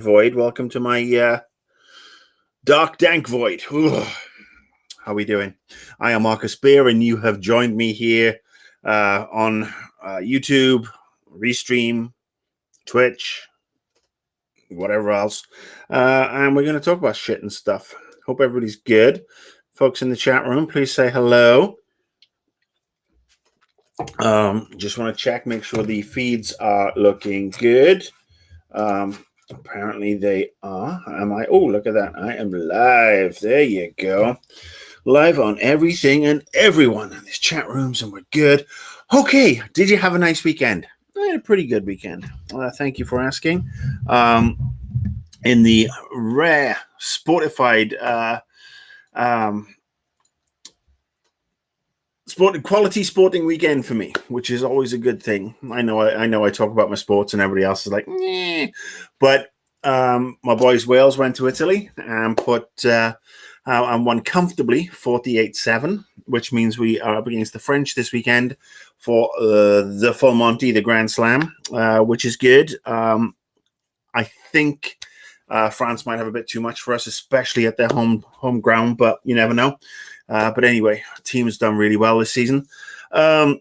Void. Welcome to my dark, dank void. Ugh. How are we doing? I am Marcus Beer, and you have joined me here on YouTube, Restream, Twitch, whatever else. And we're going to talk about shit and stuff. Hope everybody's good. Folks in the chat room, please say hello. Just want to check, make sure the feeds are looking good. Apparently they are. Am I? Oh, look at that. I am live. There you go. Live on everything and everyone in these chat rooms, and we're good. Okay. Did you have a nice weekend? I had a pretty good weekend. Thank you for asking. In the rare, sportified, quality sporting weekend for me, which is always a good thing. I know I talk about my sports and everybody else is like, nah. But my boys Wales went to Italy and and won comfortably 48-7, which means we are up against the French this weekend for the Full Monty, the Grand Slam, which is good. I think France might have a bit too much for us, especially at their home ground, but you never know. But anyway, team has done really well this season. And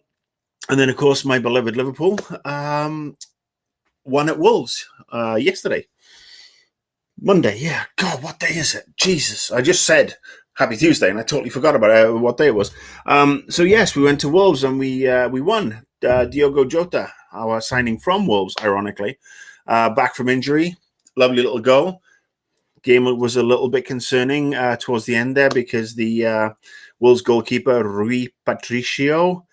then, of course, my beloved Liverpool won at Wolves yesterday. Monday, yeah. God, what day is it? Jesus. I just said Happy Tuesday, and I totally forgot about what day it was. So, yes, we went to Wolves, and we won. Diogo Jota, our signing from Wolves, ironically, back from injury. Lovely little goal. Game was a little bit concerning towards the end there because the Wolves goalkeeper Rui Patricio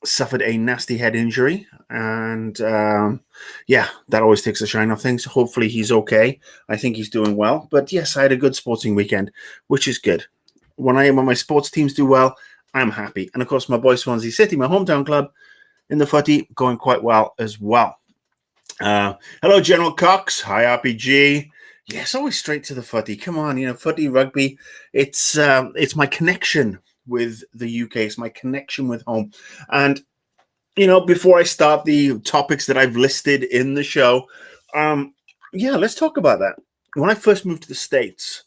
suffered a nasty head injury, and that always takes the shine off things. Hopefully he's okay. I think he's doing well. But yes, I had a good sporting weekend, which is good. When my sports teams do well, I'm happy. And of course, my boy Swansea City, my hometown club in the footy, going quite well as well. Hello, General Cox. Hi, RPG. Yes, always straight to the footy. Come on, footy, rugby. It's my connection with the UK. It's my connection with home. And, before I start the topics that I've listed in the show, let's talk about that. When I first moved to the States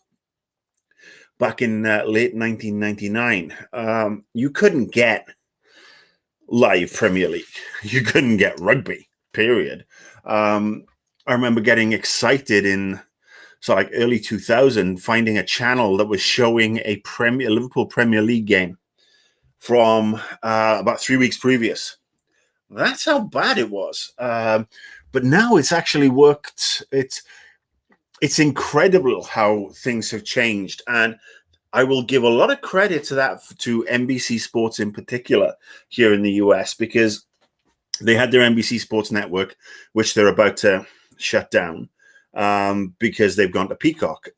back in late 1999, you couldn't get live Premier League. You couldn't get rugby, period. I remember getting excited in early 2000, finding a channel that was showing a Liverpool Premier League game from about 3 weeks previous. That's how bad it was. But now it's actually worked. It's incredible how things have changed. And I will give a lot of credit to that, to NBC Sports in particular here in the US, because they had their NBC Sports Network, which they're about to shut down. Because they've gone to Peacock,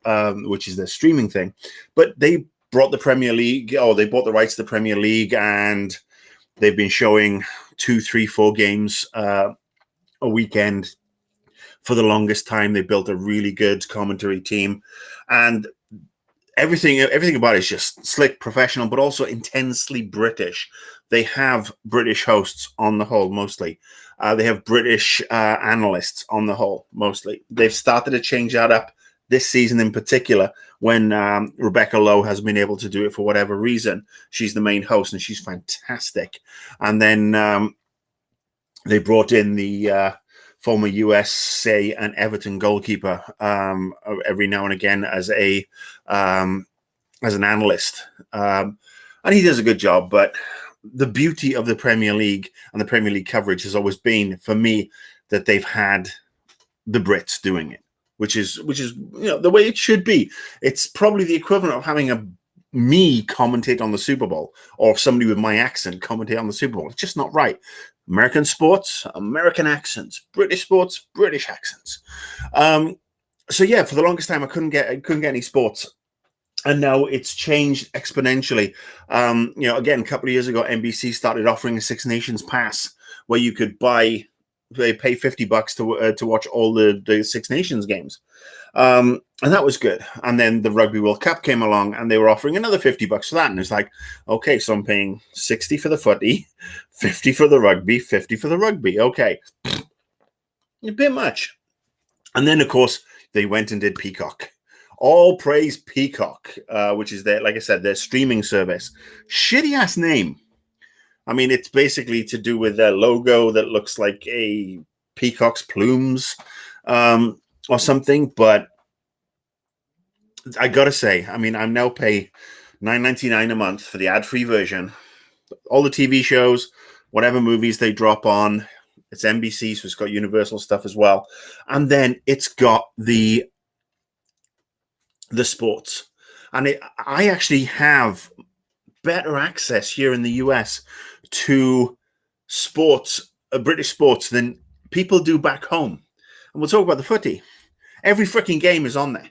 which is their streaming thing. But they brought the Premier League, they bought the rights to the Premier League, and they've been showing 2, 3, 4 games a weekend for the longest time. They built a really good commentary team, and everything about it is just slick, professional, but also intensely British. They have British hosts on the whole, mostly. They have British analysts on the whole, mostly. They've started to change that up this season in particular when Rebecca Lowe has been able to do it for whatever reason. She's the main host, and she's fantastic. And then they brought in the former USA and Everton goalkeeper every now and again as an analyst. And he does a good job, but the beauty of the Premier League and the Premier League coverage has always been, for me, that they've had the Brits doing it, which is the way it should be. It's probably the equivalent of having me commentate on the Super Bowl, or somebody with my accent commentate on the Super Bowl. It's just not right. American sports, American accents. British sports, British accents. For the longest time, I couldn't get any sports. And now it's changed exponentially. Again, a couple of years ago, NBC started offering a Six Nations pass where you could pay $50 to watch all the Six Nations games. And that was good. And then the Rugby World Cup came along, and they were offering another $50 for that. And it's like, okay, so I'm paying 60 for the footy, 50 for the rugby, 50 for the rugby. Okay. A bit much. And then, of course, they went and did Peacock. All praise Peacock, which is their, like I said, their streaming service. Shitty ass name. I mean, it's basically to do with their logo that looks like a peacock's plumes or something. But I gotta say, I mean, I now pay $9.99 a month for the ad-free version. All the TV shows, whatever movies they drop on. It's NBC, so it's got Universal stuff as well. And then it's got the sports. And I actually have better access here in the US to sports, British sports, than people do back home. And we'll talk about the footy. Every freaking game is on there.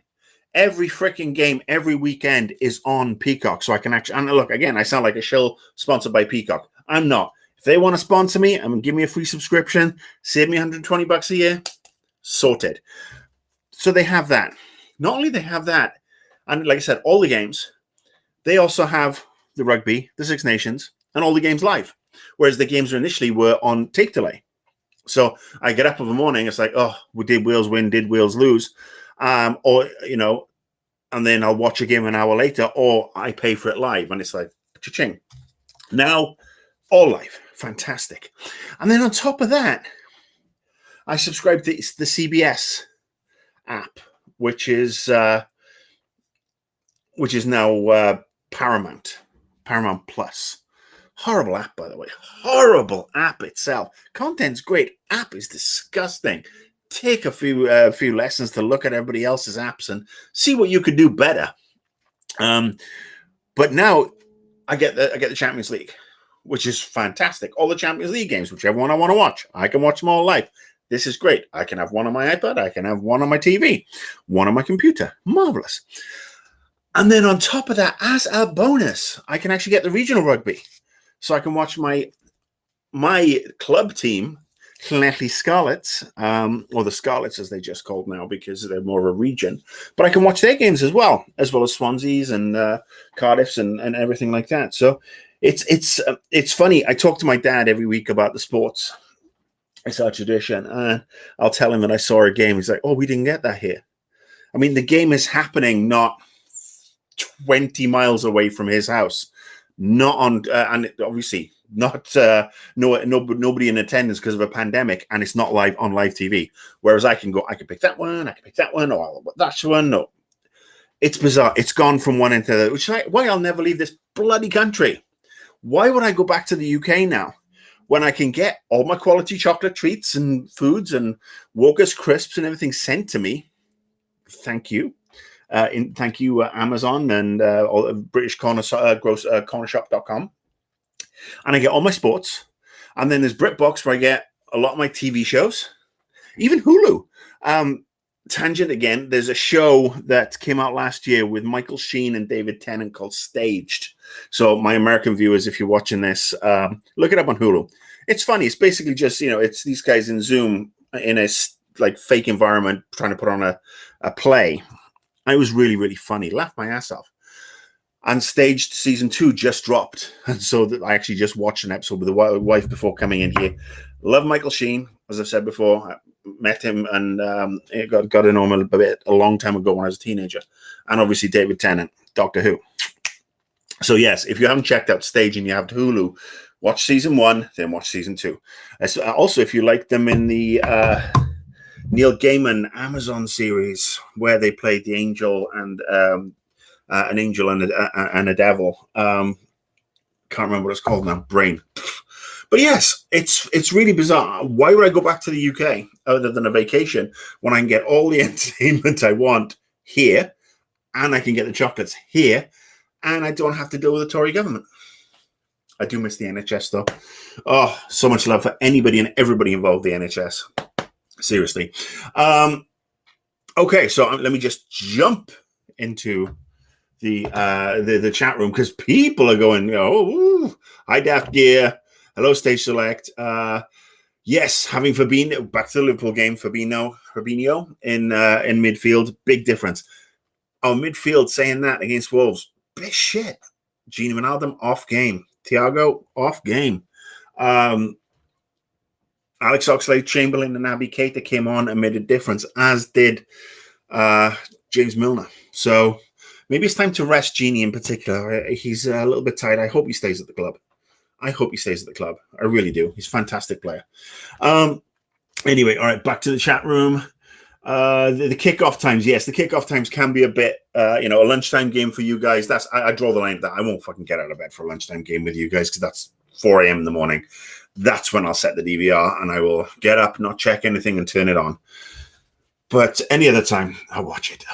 Every freaking game, every weekend is on Peacock. So I can actually, and look, again, I sound like a shill sponsored by Peacock. I'm not. If they want to sponsor me and give me a free subscription, save me $120 a year, sorted. So they have that. Not only they have that, and like I said, all the games, they also have the rugby, the Six Nations, and all the games live. Whereas the games initially were on tape delay. So I get up in the morning, it's like, oh, did Wales win? Did Wales lose? Or, you know, and then I'll watch a game an hour later, or I pay for it live. And it's like, cha-ching. Now, all live. Fantastic. And then on top of that, I subscribe to the CBS app, which is now Paramount Plus. Horrible app, by the way. Horrible app itself. Content's great. App is disgusting. Take a few lessons to look at everybody else's apps and see what you could do better. But now I get the Champions League, which is fantastic. All the Champions League games, whichever one I want to watch, I can watch them all live. This is great. I can have one on my iPad. I can have one on my TV, one on my computer. Marvelous. And then on top of that, as a bonus, I can actually get the regional rugby. So I can watch my club team, Llanelli Scarlets, or the Scarlets as they just called now because they're more of a region. But I can watch their games as well as Swansea's and Cardiff's and everything like that. So it's funny. I talk to my dad every week about the sports. It's our tradition. And I'll tell him that I saw a game. He's like, oh, we didn't get that here. I mean, the game is happening not 20 miles away from his house. Not on, and obviously not nobody in attendance because of a pandemic, and it's not live on live TV. Whereas I can pick that one, or that one. No, it's bizarre. It's gone from one end to the other, which is why I'll never leave this bloody country. Why would I go back to the UK now when I can get all my quality chocolate treats and foods and Walker's crisps and everything sent to me? Thank you. Thank you, Amazon and all of British cornershop.com. And I get all my sports. And then there's BritBox where I get a lot of my TV shows, even Hulu. Tangent again, there's a show that came out last year with Michael Sheen and David Tennant called Staged. So my American viewers, if you're watching this, look it up on Hulu. It's funny. It's basically just, it's these guys in Zoom in a like fake environment trying to put on a play. It was really, really funny. Laughed my ass off. And Staged season 2 just dropped. And so I actually just watched an episode with the wife before coming in here. Love Michael Sheen, as I've said before. I met him and got to know him a long time ago when I was a teenager. And obviously David Tennant, Doctor Who. So yes, if you haven't checked out Stage and you have Hulu, watch season 1, then watch season 2. Also, if you like them in the Neil Gaiman Amazon series where they played the angel and an angel and a devil. Can't remember what it's called now. Brain. But yes, it's really bizarre. Why would I go back to the UK other than a vacation when I can get all the entertainment I want here, and I can get the chocolates here, and I don't have to deal with the Tory government? I do miss the NHS though. Oh, so much love for anybody and everybody involved in the NHS. Seriously. Okay, so let me just jump into the chat room because people are going, hi Daft Gear, hello Stage Select. Yes, having Fabinho back to the Liverpool game, Fabinho in midfield, big difference. Oh, midfield saying that against Wolves, big shit. Gini Wijnaldum off game, Thiago off game. Alex Oxlade-Chamberlain and Abby Keita came on and made a difference, as did James Milner. So maybe it's time to rest Genie in particular. He's a little bit tired. I hope he stays at the club. I really do. He's a fantastic player. Anyway, all right, back to the chat room. The kickoff times, yes, the kickoff times can be a bit, a lunchtime game for you guys. I draw the line at that. I won't fucking get out of bed for a lunchtime game with you guys because that's 4 a.m. in the morning. That's when I'll set the DVR and I will get up, not check anything, and turn it on. But any other time, I'll watch it.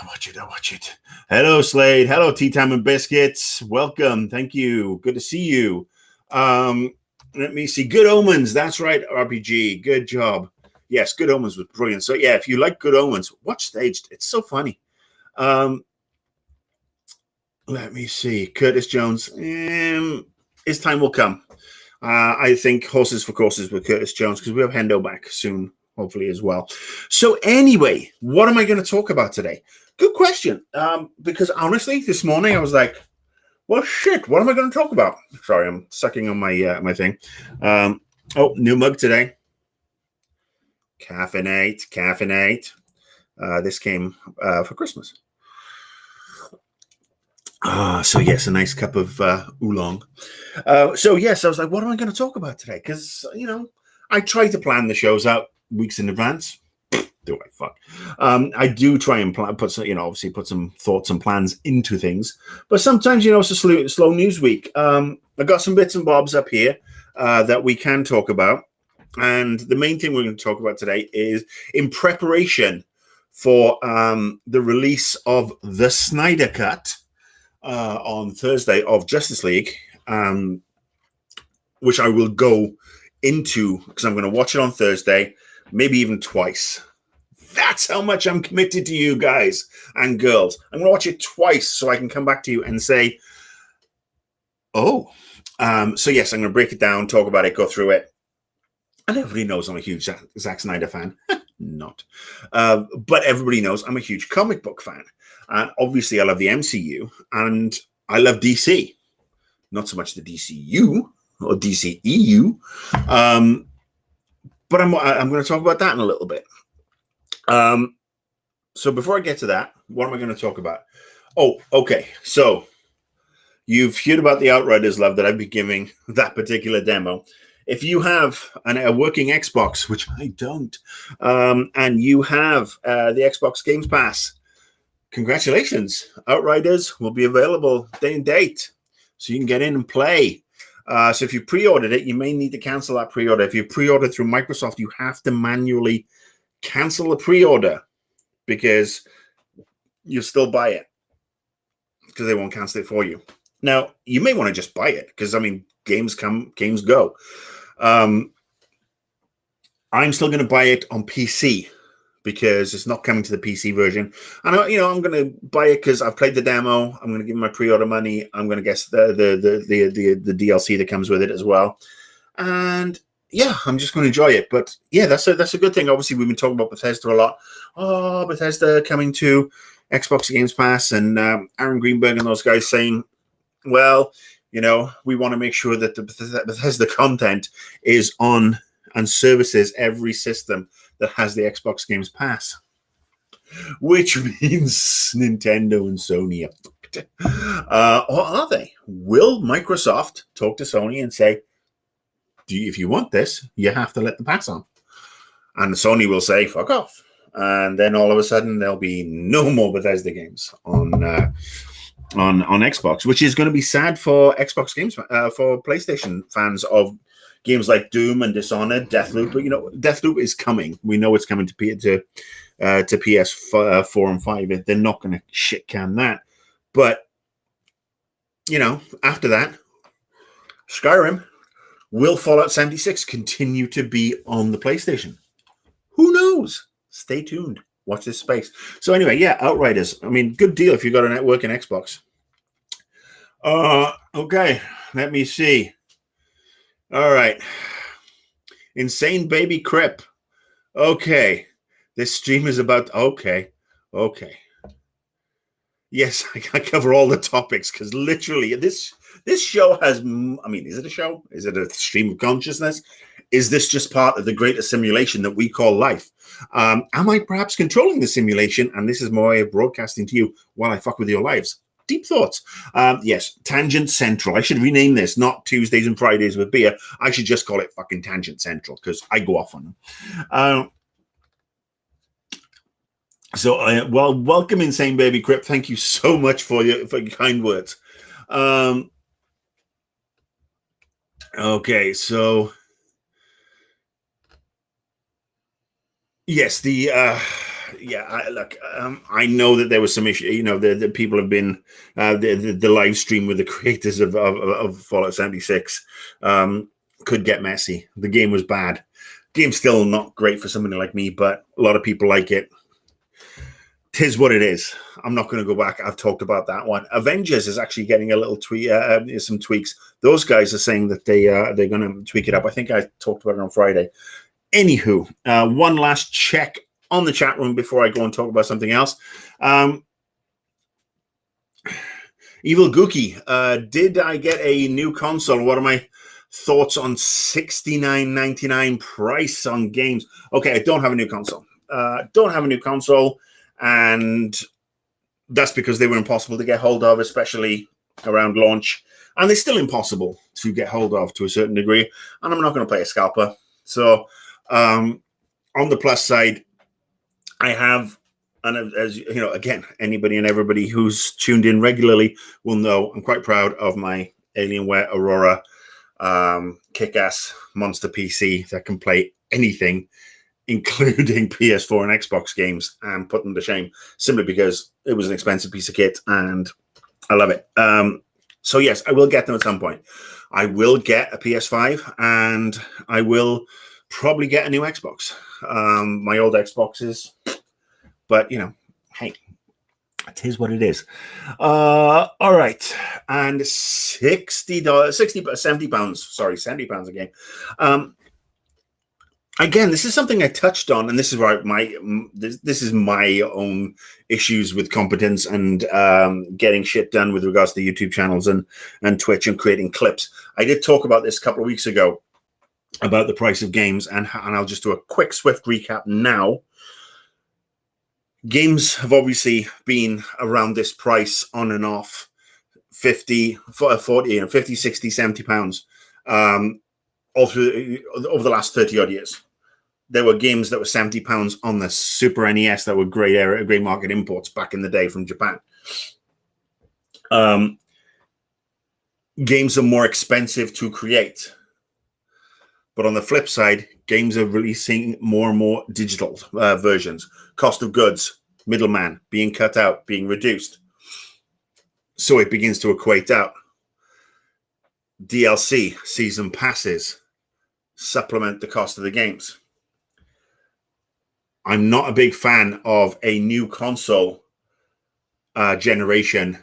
Hello, Slade. Hello, Tea Time and Biscuits. Welcome. Thank you. Good to see you. Let me see. Good Omens. That's right, RPG. Good job. Yes, Good Omens was brilliant. So, yeah, if you like Good Omens, watch Staged. It's so funny. Let me see. Curtis Jones. His time will come. I think horses for courses with Curtis Jones because we have Hendo back soon, hopefully, as well. So, anyway, what am I going to talk about today? Good question. Because, honestly, this morning I was like, well, shit, what am I going to talk about? Sorry, I'm sucking on my my thing. New mug today. Caffeinate. This came for Christmas. So yes, a nice cup of oolong. So yes, I was like, what am I going to talk about today? Because I try to plan the shows out weeks in advance. Do I fuck? I do try and put some, obviously put some thoughts and plans into things. But sometimes, it's a slow news week. I got some bits and bobs up here that we can talk about. And the main thing we're going to talk about today is in preparation for the release of the Snyder Cut on Thursday of Justice League, which I will go into because I'm going to watch it on Thursday, maybe even twice. That's how much I'm committed to you guys and girls. I'm going to watch it twice so I can come back to you and say, so yes, I'm going to break it down, talk about it, go through it. And everybody knows I'm a huge Zack Snyder fan. Not. But everybody knows I'm a huge comic book fan. And obviously I love the MCU and I love DC. Not so much the DCU or DCEU. But I'm going to talk about that in a little bit. So before I get to that, what am I going to talk about? Oh, okay. So you've heard about the Outriders love that I've been giving that particular demo. If you have a working Xbox, which I don't, and you have the Xbox Games Pass, congratulations. Outriders will be available day and date, so you can get in and play. So if you pre-ordered it, you may need to cancel that pre-order. If you pre-ordered through Microsoft, you have to manually cancel the pre-order because you'll still buy it because they won't cancel it for you. Now, you may want to just buy it because, games come, games go. I'm still going to buy it on PC because it's not coming to the PC version. And, I'm going to buy it because I've played the demo. I'm going to give my pre-order money. I'm going to guess the DLC that comes with it as well. And yeah, I'm just going to enjoy it. But yeah, that's a good thing. Obviously, we've been talking about Bethesda a lot. Oh, Bethesda coming to Xbox Games Pass, and Aaron Greenberg and those guys saying, well, we want to make sure that the Bethesda content is on and services every system that has the Xbox Games Pass, which means Nintendo and Sony are fucked. Or are they? Will Microsoft talk to Sony and say, if you want this, you have to let the pass on? And Sony will say, fuck off. And then all of a sudden, there'll be no more Bethesda games on Xbox, which is going to be sad for Xbox games, for PlayStation fans of games like Doom and Dishonored, Deathloop. But Deathloop is coming. We know it's coming to PS4 and 5. They're not going to shit can that. But after that, Skyrim, will Fallout 76 continue to be on the PlayStation? Who knows? Stay tuned. Watch this space. So anyway, yeah, Outriders. Good deal if you got a network and Xbox. Okay, let me see. All right. Insane Baby Crip. Okay. This stream is about... Okay. Yes, I cover all the topics because literally this show has... is it a show? Is it a stream of consciousness? Is this just part of the greater simulation that we call life? Am I perhaps controlling the simulation? And this is my way of broadcasting to you while I fuck with your lives. Deep thoughts. Yes, Tangent Central. I should rename this, not Tuesdays and Fridays with beer. I should just call it fucking Tangent Central because I go off on them. Well, welcome, Insane Baby Crip. Thank you so much for your kind words. Okay, so yes, I know that there was some issue. You know, the people have been the live stream with the creators of Fallout 76 could get messy. The game was bad. Game's still not great for somebody like me, but a lot of people like it. Tis what it is. I'm not going to go back. I've talked about that one. Avengers is actually getting a little some tweaks. Those guys are saying that they're going to tweak it up. I think I talked about it on Friday. Anywho, one last check on the chat room before I go and talk about something else. Evil Gookie, did I get a new console? What are my thoughts on $69.99 price on games? Okay, I don't have a new console. And that's because they were impossible to get hold of, especially around launch. And they're still impossible to get hold of to a certain degree. And I'm not going to play a scalper. So on the plus side, I have, and as you know, again, anybody and everybody who's tuned in regularly will know I'm quite proud of my Alienware Aurora kick-ass monster PC that can play anything, including PS4 and Xbox games, and put them to shame simply because it was an expensive piece of kit and I love it. So yes, I will get them at some point. I will get a PS5 and I will probably get a new Xbox. My old Xboxes, but you know, hey, it is what it is. All right, and £70 again. Again, this is something I touched on, and this is where this is my own issues with competence and getting shit done with regards to the YouTube channels and Twitch and creating clips. I did talk about this a couple of weeks ago about the price of games, and I'll just do a quick, swift recap now. Games have obviously been around this price on and off, 50, 40, 50, 60, 70 pounds over the last 30 odd years. There were games that were £70 on the Super NES that were great market imports back in the day from Japan. Games are more expensive to create. But on the flip side, games are releasing more and more digital versions. Cost of goods, middleman, being cut out, being reduced. So it begins to equate out. DLC, season passes, supplement the cost of the games. I'm not a big fan of a new console generation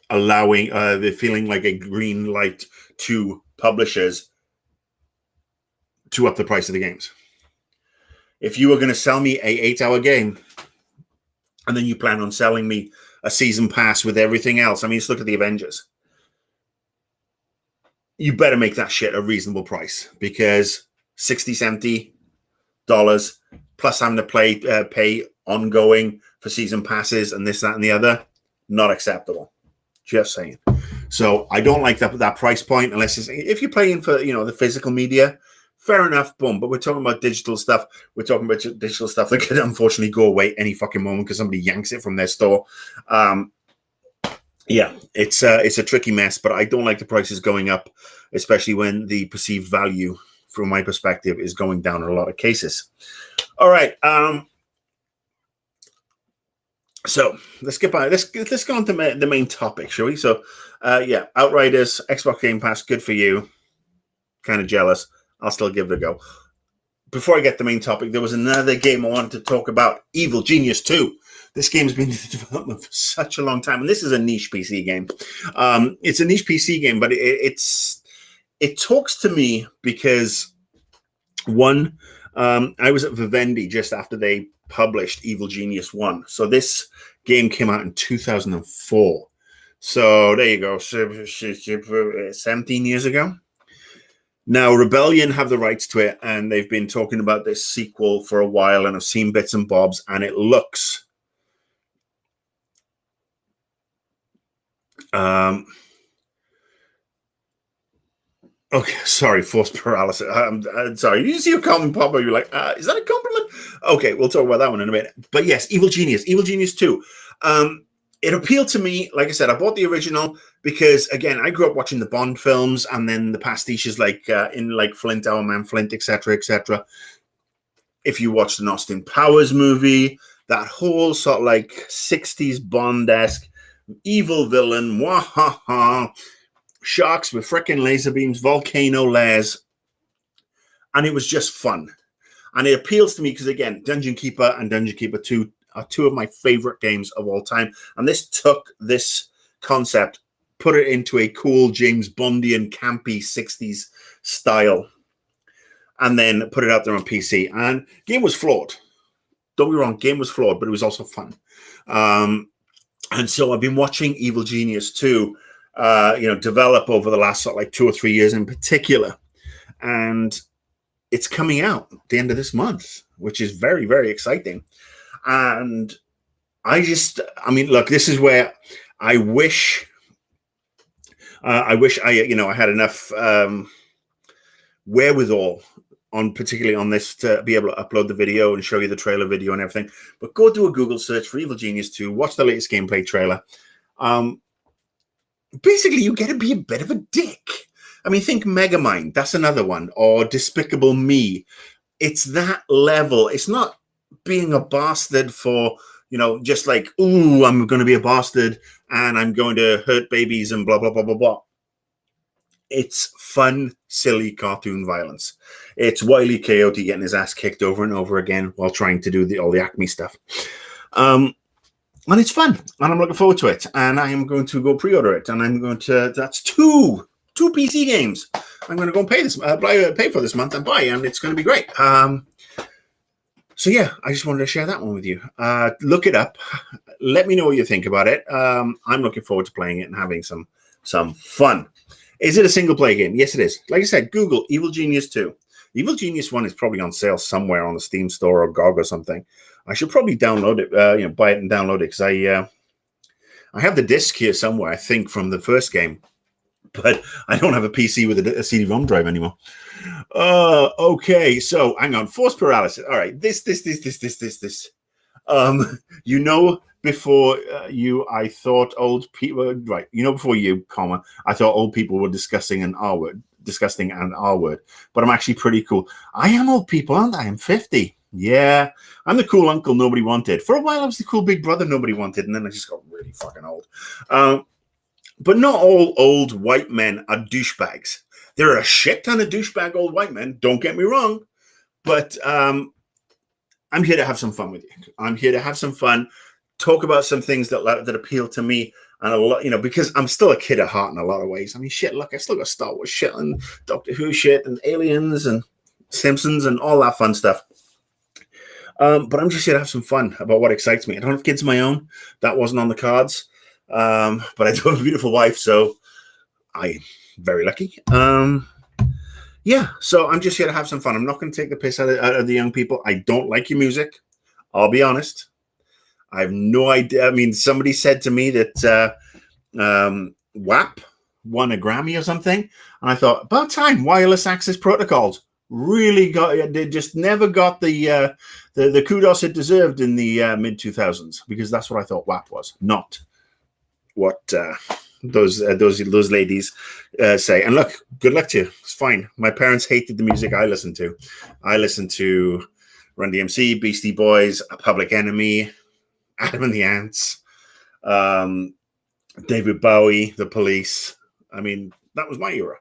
allowing the feeling like a green light to publishers to up the price of the games. If you were going to sell me a 8-hour game and then you plan on selling me a season pass with everything else, I mean, just look at the Avengers. You better make that shit a reasonable price, because $60, $70 plus having to pay ongoing for season passes and this, that, and the other, not acceptable. Just saying. So I don't like that price point, unless if you're playing for, you know, the physical media, fair enough, boom. But we're talking about digital stuff. We're talking about digital stuff that could unfortunately go away any fucking moment because somebody yanks it from their store. Yeah, it's a tricky mess, but I don't like the prices going up, especially when the perceived value, from my perspective, is going down in a lot of cases. All right. So let's get by. Let's go on to the main topic, shall we? So, yeah, Outriders, Xbox Game Pass, good for you. Kind of jealous. I'll still give it a go. Before I get the main topic, there was another game I wanted to talk about, Evil Genius 2. This game's been in development for such a long time, and this is a niche PC game. It's a niche PC game, but it talks to me because, one, I was at Vivendi just after they published Evil Genius 1. So this game came out in 2004. So there you go, 17 years ago. Now, Rebellion have the rights to it, and they've been talking about this sequel for a while, and I've seen bits and bobs, and it looks okay, sorry, forced paralysis. I'm sorry. You see a comment pop up, you're like, is that a compliment? Okay, we'll talk about that one in a minute. But yes, Evil Genius 2. It appealed to me. Like I said, I bought the original because, again, I grew up watching the Bond films and then the pastiches like in like Flint, Our Man Flint, etc., etc. If you watched an Austin Powers movie, that whole sort of like 60s Bond-esque evil villain, wahaha, sharks with freaking laser beams, volcano layers, and it was just fun. And it appeals to me because, again, Dungeon Keeper and Dungeon Keeper 2 are two of my favorite games of all time. And this took this concept, put it into a cool James Bondian campy 60s style, and then put it out there on PC. And game was flawed. Don't be wrong, game was flawed, but it was also fun. And so I've been watching Evil Genius 2 develop over the last sort of like 2 or 3 years in particular. And it's coming out at the end of this month, which is very, very exciting. And look, this is where I wish I had enough wherewithal particularly on this to be able to upload the video and show you the trailer video and everything. But go do a Google search for Evil Genius 2, watch the latest gameplay trailer. Basically, you get to be a bit of a dick. I mean, think Megamind, that's another one, or Despicable Me. It's that level. It's not being a bastard for, just like, ooh, I'm going to be a bastard and I'm going to hurt babies and blah, blah, blah, blah, blah. It's fun, silly cartoon violence. It's Wile E. Coyote getting his ass kicked over and over again while trying to do all the Acme stuff. And it's fun, and I'm looking forward to it. And I am going to go pre-order it, and I'm going to. That's two PC games. I'm going to go and pay for this month and buy, and it's going to be great. So yeah, I just wanted to share that one with you. Look it up. Let me know what you think about it. I'm looking forward to playing it and having some fun. Is it a single-player game? Yes, it is. Like I said, Google Evil Genius 2. Evil Genius 1 is probably on sale somewhere on the Steam store or GOG or something. I should probably download it, buy it and download it, because I have the disc here somewhere, I think, from the first game. But I don't have a PC with a CD-ROM drive anymore. Okay, so hang on. Force paralysis. All right, this. Before you, I thought old people. Right, before you, I thought old people were discussing an R word, but I'm actually pretty cool. I am old people, aren't I? I'm 50. Yeah, I'm the cool uncle nobody wanted. For a while, I was the cool big brother nobody wanted, and then I just got really fucking old. But not all old white men are douchebags. There are a shit ton of douchebag old white men, don't get me wrong, but I'm here to have some fun with you. I'm here to have some fun, talk about some things that appeal to me, and a lot, because I'm still a kid at heart in a lot of ways. I mean, shit, look, I still got Star Wars shit and Doctor Who shit and Aliens and Simpsons and all that fun stuff. But I'm just here to have some fun about what excites me. I don't have kids of my own. That wasn't on the cards. But I do have a beautiful wife, so I'm very lucky. Yeah, so I'm just here to have some fun. I'm not going to take the piss out of the young people. I don't like your music. I'll be honest. I have no idea. I mean, somebody said to me that WAP won a Grammy or something, and I thought, about time. Wireless Access Protocols really they just never got the kudos it deserved in the mid 2000s, because that's what I thought WAP was, not what those ladies say. And look, good luck to you. It's fine. My parents hated the music I listened to. I listened to Run DMC, Beastie Boys, Public Enemy, Adam and the Ants, David Bowie, The Police. I mean, that was my era.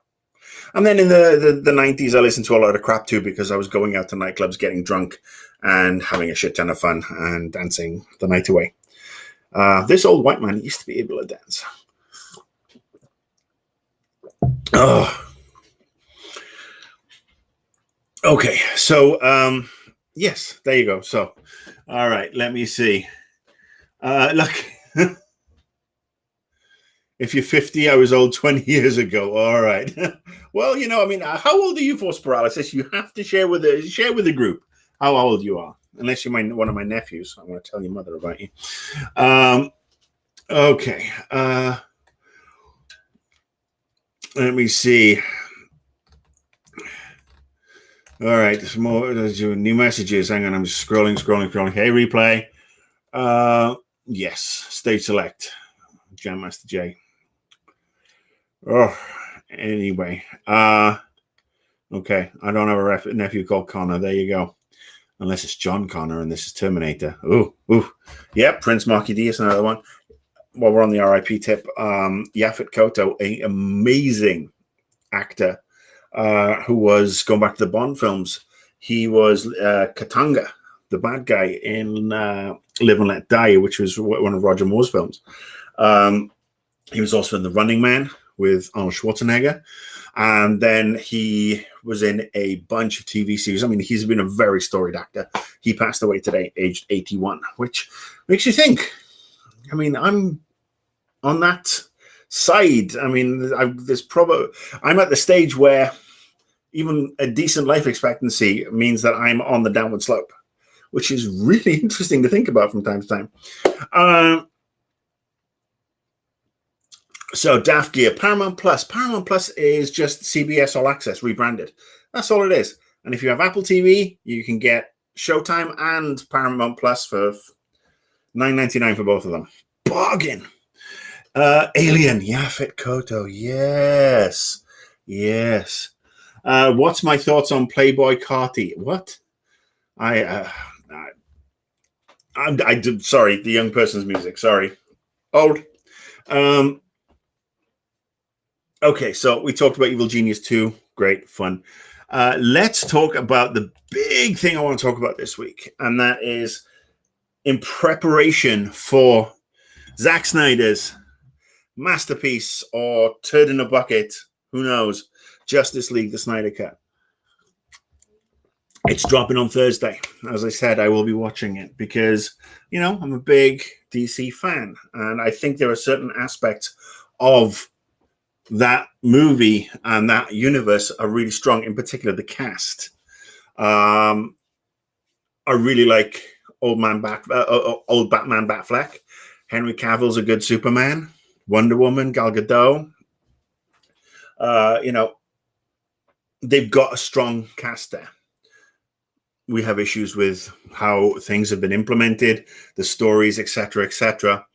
And then in the 90s, I listened to a lot of crap too, because I was going out to nightclubs, getting drunk, and having a shit ton of fun and dancing the night away. This old white man used to be able to dance. Oh. Okay, so yes, there you go. So, all right, let me see. Look, if you're 50, I was old 20 years ago. All right. Well, I mean, how old are you, Force Paralysis? You have to share with the group how old you are, unless you're one of my nephews. I want to tell your mother about you. Okay. Let me see. All right, there's more. There's new messages. Hang on, I'm just scrolling. Hey, replay. Yes, stage select. Jam Master J. Oh, anyway. Okay, I don't have a nephew called Connor. There you go. Unless it's John Connor and this is Terminator. Ooh. Yep, Prince Marky D is another one. While we're on the RIP tip, Yaphet Kotto, an amazing actor who was going back to the Bond films. He was Katanga, the bad guy in Live and Let Die, which was one of Roger Moore's films. He was also in The Running Man with Arnold Schwarzenegger. And then he was in a bunch of TV series. I mean, he's been a very storied actor. He passed away today, aged 81, which makes you think. I mean, I'm on that side. I mean, I'm at the stage where even a decent life expectancy means that I'm on the downward slope, which is really interesting to think about from time to time. So Daft Gear, Paramount Plus. Paramount Plus is just CBS All Access rebranded. That's all it is. And if you have Apple TV, you can get Showtime and Paramount Plus for $9.99 for both of them. Bargain. Alien, Yaphet Kotto. Yes. What's my thoughts on Playboy Carti? What? I did. Sorry, the young person's music. Sorry. Old. Okay, so we talked about Evil Genius 2. Great, fun. Let's talk about the big thing I want to talk about this week, and that is in preparation for Zack Snyder's masterpiece or turd in a bucket, who knows, Justice League, the Snyder Cut. It's dropping on Thursday. As I said, I will be watching it because, I'm a big DC fan, and I think there are certain aspects of that movie and that universe are really strong, in particular the cast. I really like old Batman Batfleck. Henry Cavill's a good Superman. Wonder Woman, Gal Gadot. They've got a strong cast there. We have issues with how things have been implemented, the stories, etc., etc.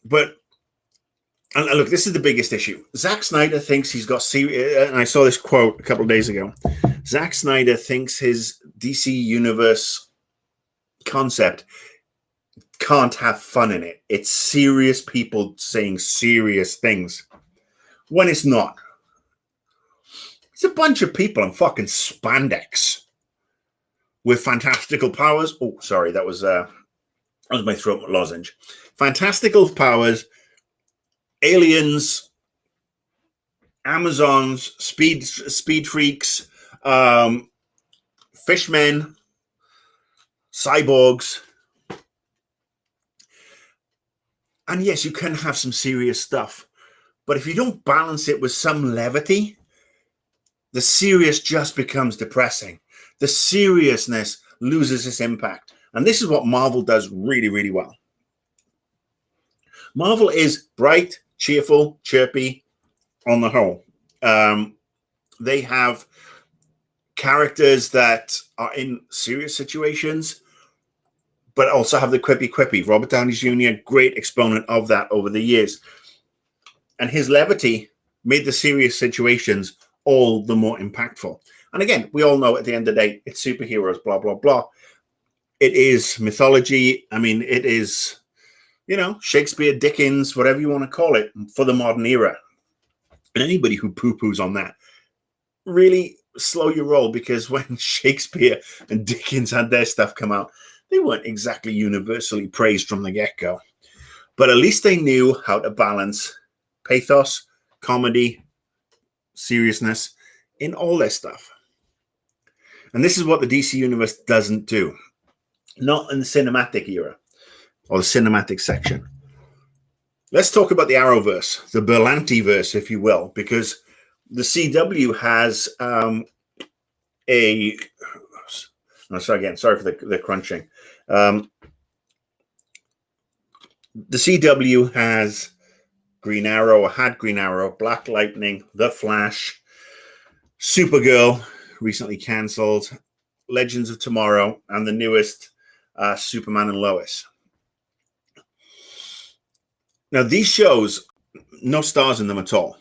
But and look, this is the biggest issue. Zack Snyder thinks he's got and I saw this quote a couple of days ago. Zack Snyder thinks his DC Universe concept can't have fun in it. It's serious people saying serious things when it's not. It's a bunch of people in fucking spandex with fantastical powers. Oh, sorry, that was my throat lozenge. Fantastical powers. Aliens, Amazons, speed freaks, fishmen, cyborgs. And yes, you can have some serious stuff. But if you don't balance it with some levity, the serious just becomes depressing. The seriousness loses its impact. And this is what Marvel does really, really well. Marvel is bright, cheerful, chirpy on the whole. They have characters that are in serious situations, but also have the quippy. Robert Downey Jr., great exponent of that over the years. And his levity made the serious situations all the more impactful. And again, we all know at the end of the day, it's superheroes, blah, blah, blah. It is mythology. I mean, it is, Shakespeare, Dickens, whatever you want to call it, for the modern era. And anybody who poo-poos on that, really slow your roll, because when Shakespeare and Dickens had their stuff come out, they weren't exactly universally praised from the get-go. But at least they knew how to balance pathos, comedy, seriousness in all their stuff. And this is what the DC Universe doesn't do. Not in the cinematic era or the cinematic section. Let's talk about the Arrowverse, the Berlanti-verse, if you will, because the CW has a. Oh, sorry again. Sorry for the crunching. The CW has Green Arrow, or had Green Arrow, Black Lightning, The Flash, Supergirl, recently cancelled, Legends of Tomorrow, and the newest Superman and Lois. Now, these shows, no stars in them at all.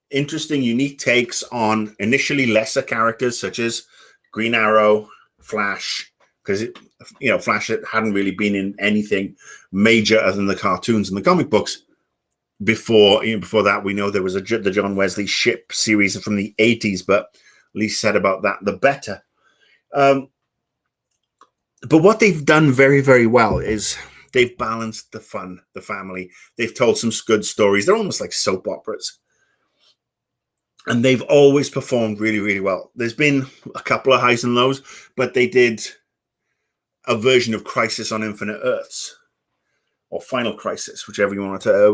Interesting, unique takes on initially lesser characters such as Green Arrow, Flash, because Flash hadn't really been in anything major other than the cartoons and the comic books. Before that, we know there was the John Wesley Ship series from the 80s, but least said about that, the better. But what they've done very, very well is they've balanced the fun, the family. They've told some good stories. They're almost like soap operas. And they've always performed really, really well. There's been a couple of highs and lows, but they did a version of Crisis on Infinite Earths, or Final Crisis, whichever you want to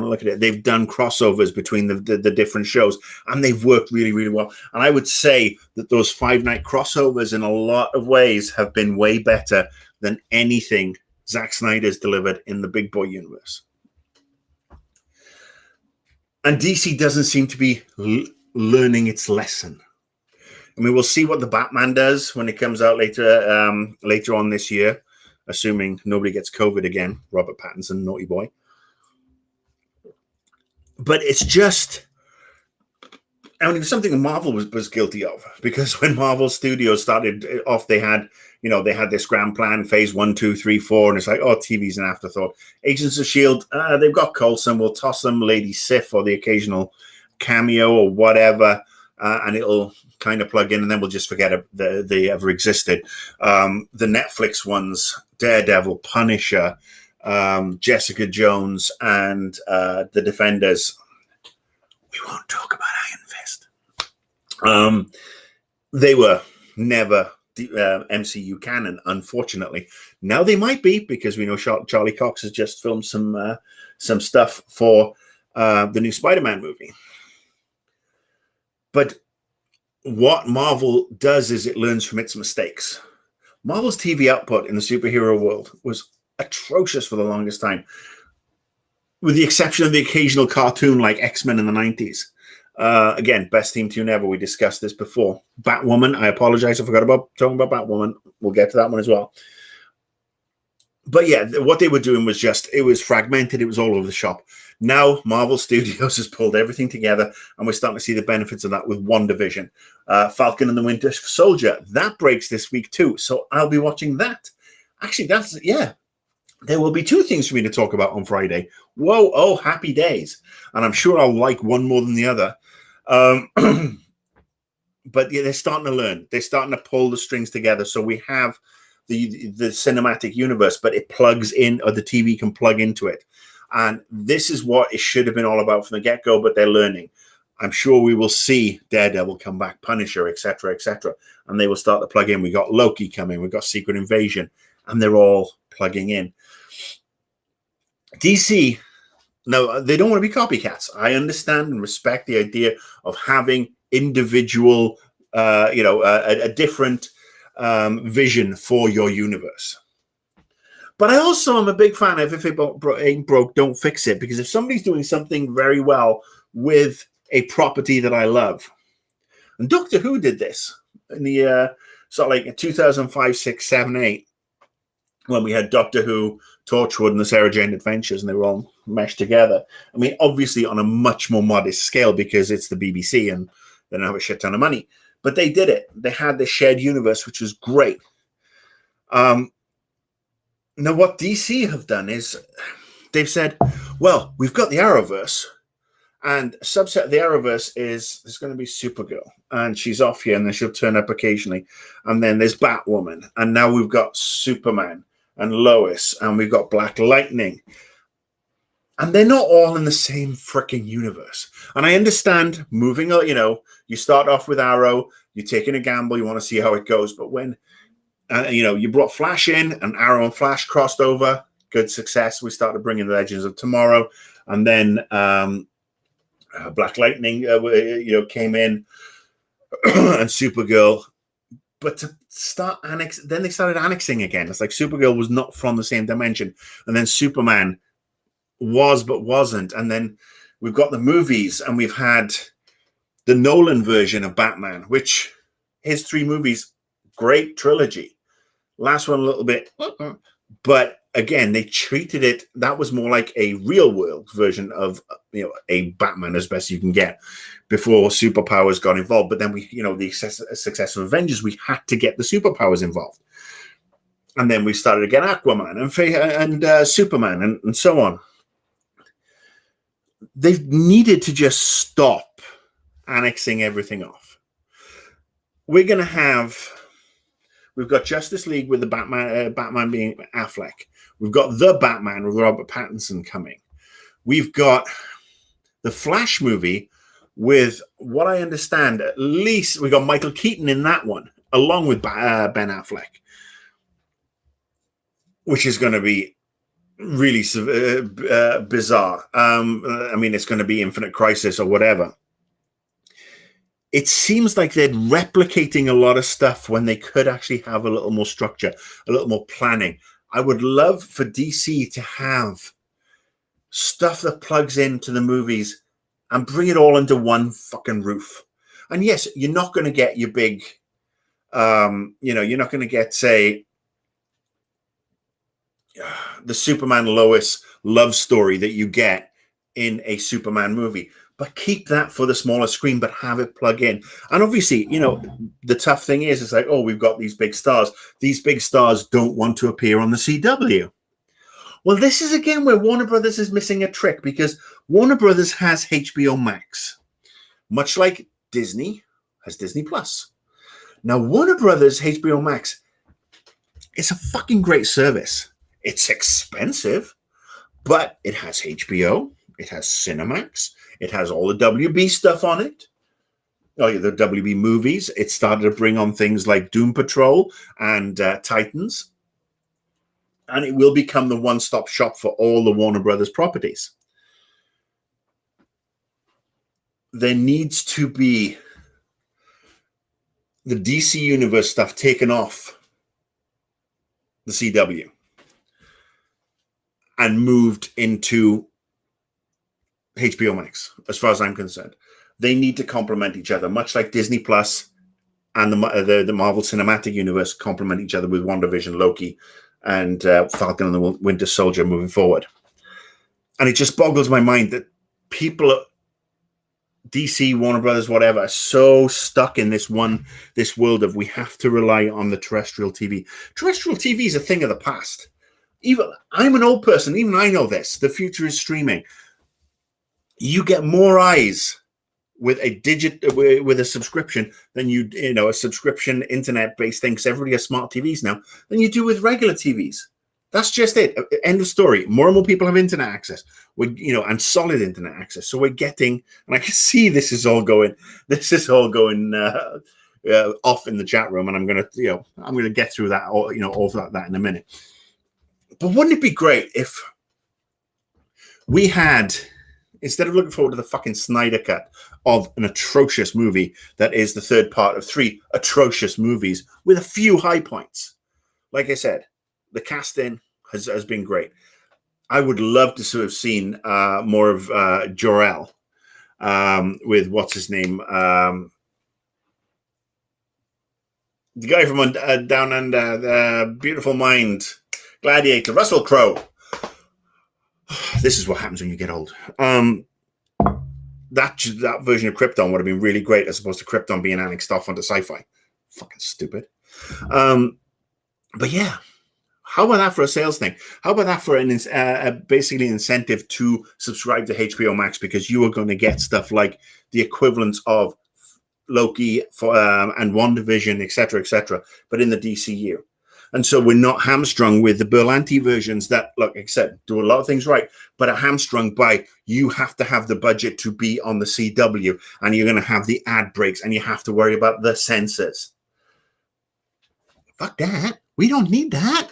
look at it. They've done crossovers between the different shows, and they've worked really, really well. And I would say that those 5-night crossovers, in a lot of ways, have been way better than anything Zack Snyder's delivered in the Big Boy universe. And DC doesn't seem to be learning its lesson. I mean, we'll see what the Batman does when it comes out later on this year, assuming nobody gets COVID again. Robert Pattinson, naughty boy. But it's just, I mean, it was something Marvel was guilty of, because when Marvel Studios started off, they had this grand plan, phase 1, 2, 3, 4, and it's like, oh, TV's an afterthought. Agents of S.H.I.E.L.D., they've got Coulson, we'll toss them Lady Sif or the occasional cameo or whatever, and it'll kind of plug in, and then we'll just forget they ever existed. The Netflix ones, Daredevil, Punisher, Jessica Jones, and The Defenders. We won't talk about Iron Fist. They were never the MCU canon, unfortunately. Now they might be, because we know Charlie Cox has just filmed some stuff for the new Spider-Man movie. But what Marvel does is it learns from its mistakes. Marvel's TV output in the superhero world was atrocious for the longest time, with the exception of the occasional cartoon like X-Men in the 90s. Again, best theme tune ever. We discussed this before. Batwoman, I apologize, I forgot about talking about Batwoman. We'll get to that one as well. But yeah, what they were doing was it was fragmented. It was all over the shop. Now, Marvel Studios has pulled everything together, and we're starting to see the benefits of that with WandaVision. Falcon and the Winter Soldier, that breaks this week too. So I'll be watching that. Actually, there will be 2 things for me to talk about on Friday. Whoa, oh, happy days. And I'm sure I'll like one more than the other. But yeah, they're starting to learn. They're starting to pull the strings together. So we have the cinematic universe, but it plugs in, or the TV can plug into it. And this is what it should have been all about from the get-go, but they're learning. I'm sure we will see Daredevil come back, Punisher, etc., and they will start to plug in. We got Loki coming. We've got Secret Invasion, and they're all plugging in. DC, no, they don't want to be copycats. I understand and respect the idea of having individual, a different vision for your universe. But I also am a big fan of, if it ain't broke, don't fix it. Because if somebody's doing something very well with a property that I love, and Doctor Who did this in the sort of like 2005, 6, 7, 8, when we had Doctor Who, Torchwood, and the Sarah Jane Adventures, and they were all meshed together. I mean, obviously on a much more modest scale, because it's the BBC and they don't have a shit ton of money. But they did it. They had this shared universe, which was great. Now, what DC have done is they've said, well, we've got the Arrowverse, and a subset of the Arrowverse is there's going to be Supergirl, and she's off here, and then she'll turn up occasionally. And then there's Batwoman, and now we've got Superman and Lois, and we've got Black Lightning. And they're not all in the same freaking universe. And I understand moving, you start off with Arrow, you're taking a gamble, you want to see how it goes. But when you brought Flash in, and Arrow and Flash crossed over. Good success. We started bringing the Legends of Tomorrow. And then Black Lightning, came in, and Supergirl. But to start then they started annexing again. It's like Supergirl was not from the same dimension, and then Superman was but wasn't, and then we've got the movies, and we've had the Nolan version of Batman, which his 3 movies, great trilogy. Last one a little bit, but again, they treated it, that was more like a real world version of a Batman as best you can get before superpowers got involved. But then the success of Avengers, we had to get the superpowers involved. And then we started again Aquaman and Superman and so on. They've needed to just stop annexing everything off. We've got Justice League with the Batman being Affleck. We've got The Batman with Robert Pattinson coming. We've got the Flash movie with, what I understand, at least we got Michael Keaton in that one, along with Ben Affleck, which is going to be really bizarre. It's going to be Infinite Crisis or whatever. It seems like they're replicating a lot of stuff when they could actually have a little more structure, a little more planning. I would love for DC to have stuff that plugs into the movies and bring it all under one fucking roof. And yes, you're not going to get your big, you're not going to get, say, the Superman Lois love story that you get in a Superman movie. But keep that for the smaller screen, but have it plug in. And obviously, the tough thing is, it's like, we've got these big stars. These big stars don't want to appear on the CW. Well, this is, again, where Warner Brothers is missing a trick, because Warner Brothers has HBO Max, much like Disney has Disney Plus. Now, Warner Brothers HBO Max is a fucking great service. It's expensive, but it has HBO. It has Cinemax. It has all the WB stuff on it. Oh, yeah, the WB movies. It started to bring on things like Doom Patrol and Titans. And it will become the one-stop shop for all the Warner Brothers properties. There needs to be the DC Universe stuff taken off the CW and moved into HBO Max, as far as I'm concerned. They need to complement each other, much like Disney Plus and the Marvel Cinematic Universe complement each other with WandaVision, Loki, and Falcon and the Winter Soldier moving forward. And it just boggles my mind that people at DC, Warner Brothers, whatever, are so stuck in this world of we have to rely on the terrestrial TV. Terrestrial TV is a thing of the past. Even I'm an old person. Even I know this. The future is streaming. You get more eyes with a subscription than a subscription internet-based thing, because everybody has smart TVs now, than you do with regular TVs. That's just it. End of story. More and more people have internet access, and solid internet access. So we're getting, and I can see this is all going off in the chat room, and I'm gonna get through that, all that in a minute. But wouldn't it be great if we had, instead of looking forward to the fucking Snyder Cut of an atrocious movie that is the third part of 3 atrocious movies with a few high points. Like I said, the casting has been great. I would love to sort of seen more of Jor-El with what's his name, the guy from Down Under, the Beautiful Mind, Gladiator, Russell Crowe. This is what happens when you get old. That version of Krypton would have been really great, as opposed to Krypton being annexed off onto Sci-Fi. Fucking stupid. But yeah, how about that for a sales thing? How about that for basically an incentive to subscribe to HBO Max, because you are going to get stuff like the equivalents of Loki and WandaVision, etc., but in the DCU. And so we're not hamstrung with the Berlanti versions that, like I said, do a lot of things right, but are hamstrung by you have to have the budget to be on the CW, and you're going to have the ad breaks, and you have to worry about the censors. Fuck that. We don't need that.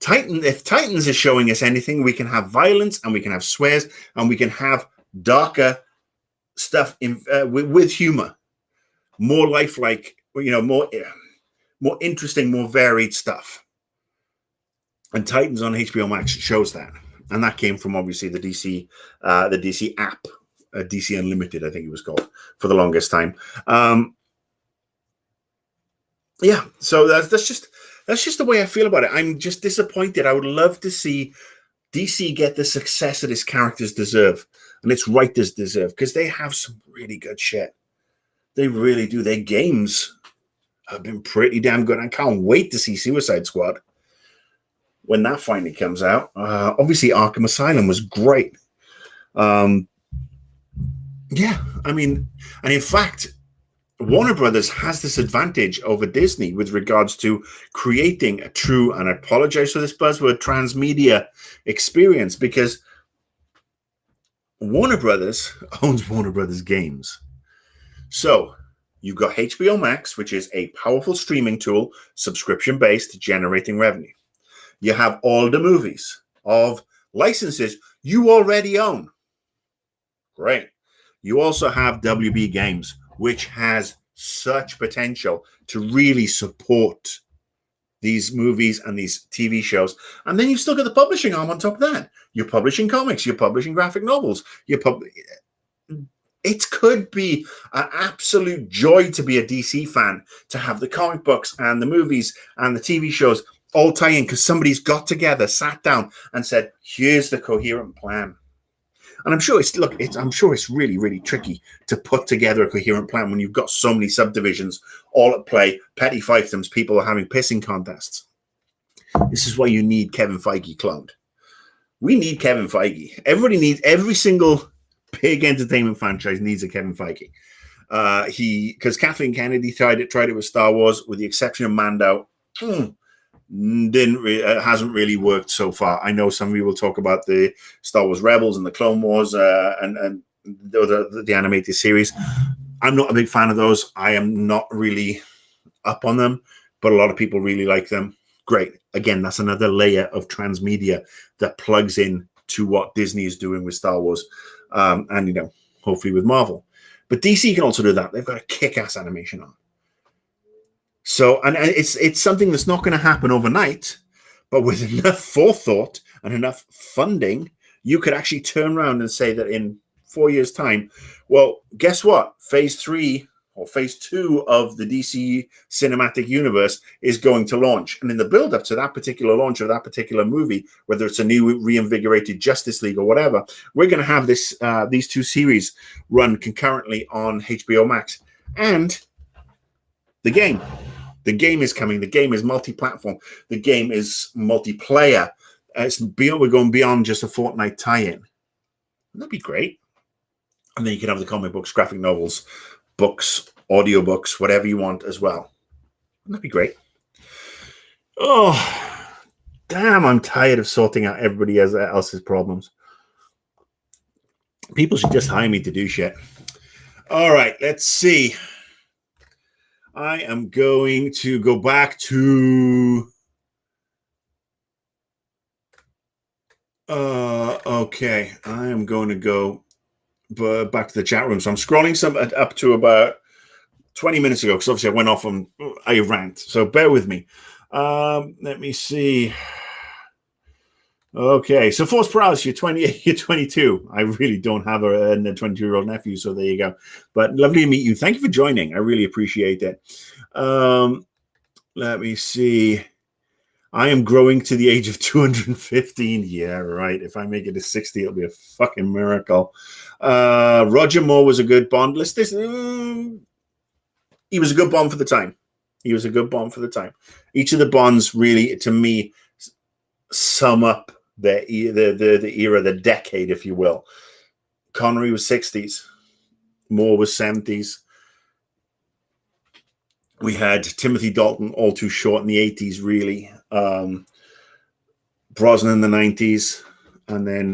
If Titans is showing us anything, we can have violence, and we can have swears, and we can have darker stuff with humor, more lifelike, more interesting, more varied stuff. And Titans on HBO Max shows that, and that came from obviously the DC app, DC Unlimited, I think it was called for the longest time. Yeah, so that's just the way I feel about it. I'm just disappointed. I would love to see DC get the success that its characters deserve and its writers deserve, because they have some really good shit. They really do. Their games have been pretty damn good. I can't wait to see Suicide Squad when that finally comes out. Obviously, Arkham Asylum was great. Yeah, I mean, and in fact, Warner Brothers has this advantage over Disney with regards to creating a true, and I apologize for this buzzword, transmedia experience, because Warner Brothers owns Warner Brothers Games. So you've got HBO Max, which is a powerful streaming tool, subscription-based, generating revenue. You have all the movies of licenses you already own. Great. You also have WB Games, which has such potential to really support these movies and these TV shows. And then you've still got the publishing arm on top of that. You're publishing comics, you're publishing graphic novels, it could be an absolute joy to be a DC fan, to have the comic books and the movies and the TV shows all tie in, because somebody's got together, sat down and said, here's the coherent plan. And I'm sure it's really, really tricky to put together a coherent plan when you've got so many subdivisions all at play, petty fiefdoms, people are having pissing contests. This is why you need Kevin Feige cloned. We need Kevin Feige. Everybody needs, every single big entertainment franchise needs a Kevin Feige. Because Kathleen Kennedy tried it with Star Wars, with the exception of Mando. Hasn't really worked so far. I know some of you will talk about the Star Wars Rebels and the Clone Wars and the animated series. I'm not a big fan of those. I am not really up on them, but a lot of people really like them. Great. Again, that's another layer of transmedia that plugs in to what Disney is doing with Star Wars, and hopefully with Marvel. But DC can also do that. They've got a kick-ass animation on. So, and it's something that's not going to happen overnight, but with enough forethought and enough funding, you could actually turn around and say that in 4 years' time, well, guess what? Phase 3 or phase 2 of the DC cinematic universe is going to launch. And in the build-up to that particular launch of that particular movie, whether it's a new reinvigorated Justice League or whatever, we're going to have these two series run concurrently on HBO Max. And the game is coming. The game is multi-platform. The game is multiplayer. We're going beyond just a Fortnite tie-in. That'd be great. And then you can have the comic books, graphic novels, books, audiobooks, whatever you want as well. That'd be great. Oh, damn, I'm tired of sorting out everybody else's problems. People should just hire me to do shit. All right, let's see. I am going to go back to... okay, I am going to go back to the chat room. So I'm scrolling some up to about 20 minutes ago, because obviously I went off on a rant. So bear with me. Let me see. Okay, so Force Prowse, you're 28, you're 22. I really don't have a 22-year-old nephew, so there you go. But lovely to meet you. Thank you for joining. I really appreciate it. Let me see. I am growing to the age of 215. Yeah, right. If I make it to 60, it'll be a fucking miracle. Roger Moore was a good Bond. He was a good Bond for the time. He was a good Bond for the time. Each of the Bonds really, to me, sum up the era, the decade, if you will. Connery was 60s. Moore was 70s. We had Timothy Dalton, all too short, in the 80s, really. Brosnan in the 90s. And then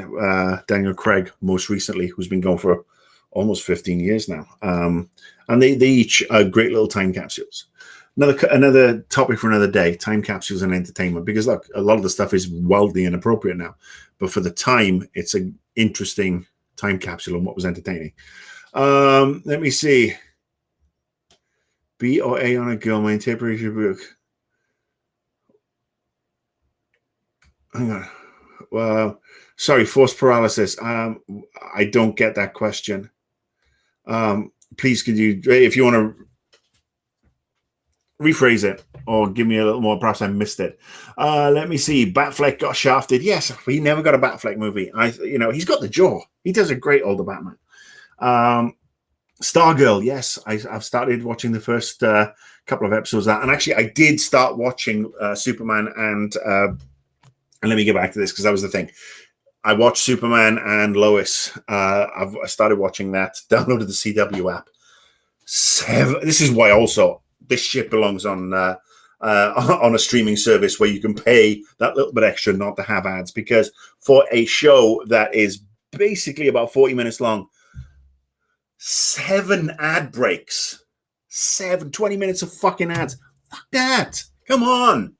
Daniel Craig, most recently, who's been going for almost 15 years now. And they each are great little time capsules. Another topic for another day, time capsules and entertainment. Because, look, a lot of the stuff is wildly inappropriate now. But for the time, it's an interesting time capsule on what was entertaining. Let me see. B or A on a girl, my interpretation book. Hang on. Well, sorry, forced paralysis. I don't get that question. Please, could you, if you want to rephrase it or give me a little more, perhaps I missed it. Let me see. Batfleck got shafted. Yes, he never got a Batfleck movie. He's got the jaw. He does a great older Batman. Stargirl, yes, I've started watching the first couple of episodes of that, and actually, I did start watching Superman and let me get back to this because that was the thing. I watched Superman and Lois. I started watching that. Downloaded the CW app. This is why also this shit belongs on a streaming service where you can pay that little bit extra not to have ads, because for a show that is basically about 40 minutes long, 7 ad breaks, 20 minutes of fucking ads. Fuck that. Come on.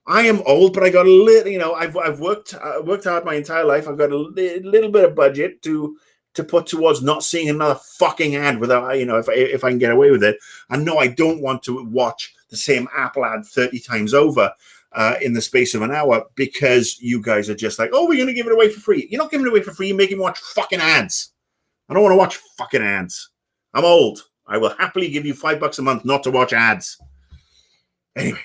I am old, but I got a little, I've worked hard my entire life. I've got a little bit of budget to put towards not seeing another fucking ad without, if I can get away with it. And no, I don't want to watch the same Apple ad 30 times over in the space of an hour, because you guys are just like, oh, we're going to give it away for free. You're not giving it away for free. You're making me watch fucking ads. I don't want to watch fucking ads. I'm old. I will happily give you $5 a month not to watch ads. Anyway,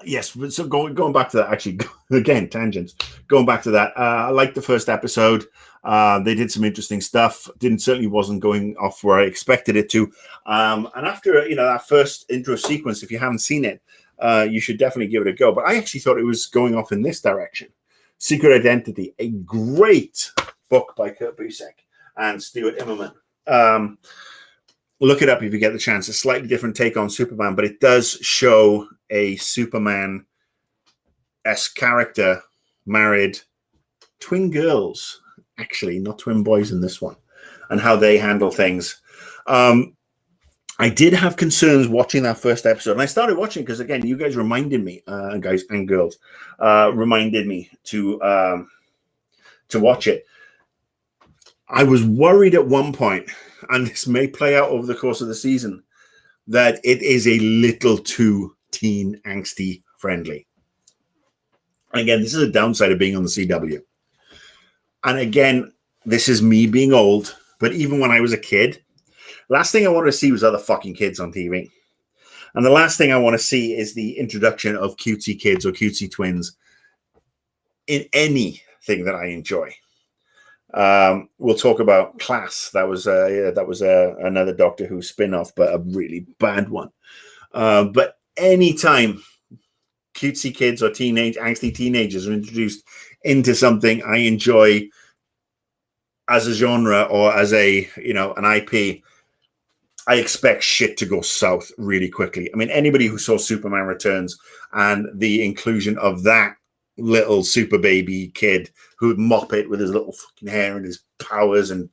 yes. So going back to that, actually, again, tangents. Going back to that, I liked the first episode. They did some interesting stuff. Certainly wasn't going off where I expected it to. And after that first intro sequence, if you haven't seen it, you should definitely give it a go. But I actually thought it was going off in this direction. Secret Identity, a great book by Kurt Busiek and Stuart Immonen. Look it up if you get the chance. A slightly different take on Superman, but it does show a Superman-esque character married twin girls, actually, not twin boys in this one, and how they handle things. I did have concerns watching that first episode, and I started watching because, again, you guys reminded me, guys and girls, reminded me to watch it. I was worried at one point, and this may play out over the course of the season, that it is a little too teen angsty friendly. Again, this is a downside of being on the CW. And again, this is me being old, but even when I was a kid, last thing I wanted to see was other fucking kids on TV. And the last thing I want to see is the introduction of cutesy kids or cutesy twins in anything that I enjoy. We'll talk about Class. That was another Doctor Who spin-off, but a really bad one. But anytime cutesy kids or angsty teenagers are introduced into something I enjoy as a genre or as an IP, I expect shit to go south really quickly. I mean, anybody who saw Superman Returns and the inclusion of that little super baby kid who would mop it with his little fucking hair and his powers and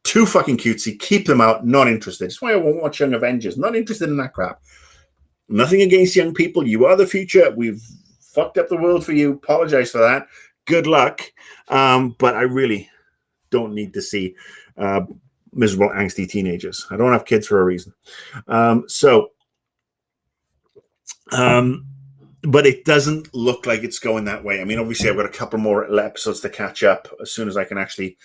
too fucking cutesy, keep them out, not interested. That's why I won't watch Young Avengers. Not interested in that crap. Nothing against young people. You are the future. We've fucked up the world for you. Apologize for that. Good luck. But I really don't need to see miserable, angsty teenagers. I don't have kids for a reason. But it doesn't look like it's going that way. I mean, obviously, I've got a couple more episodes to catch up as soon as I can actually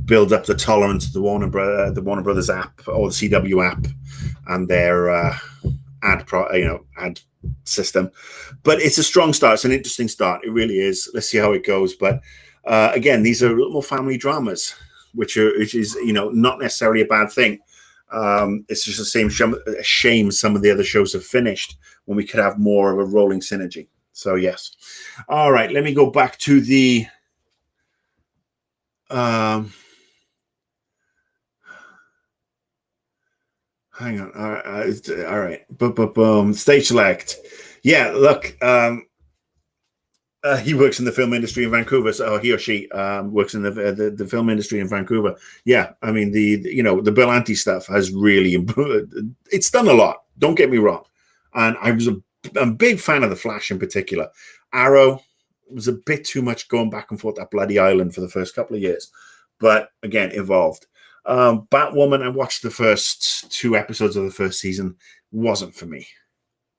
build up the tolerance to the Warner Brothers app or the CW app and their ad system. But it's a strong start. It's an interesting start. It really is. Let's see how it goes. But again, these are a little more family dramas, which is not necessarily a bad thing. It's just a shame some of the other shows have finished when we could have more of a rolling synergy. So yes. All right, let me go back to the hang on. All right. Boom. Stage select. Yeah, look, he works in the film industry in Vancouver, so he or she works in the film industry in Vancouver. Yeah, I mean the Berlanti stuff has really improved. It's done a lot. Don't get me wrong, and I'm a big fan of the Flash in particular. Arrow, was a bit too much going back and forth that bloody island for the first couple of years. But again, evolved. Batwoman, I watched the first 2 episodes of the first season. Wasn't for me.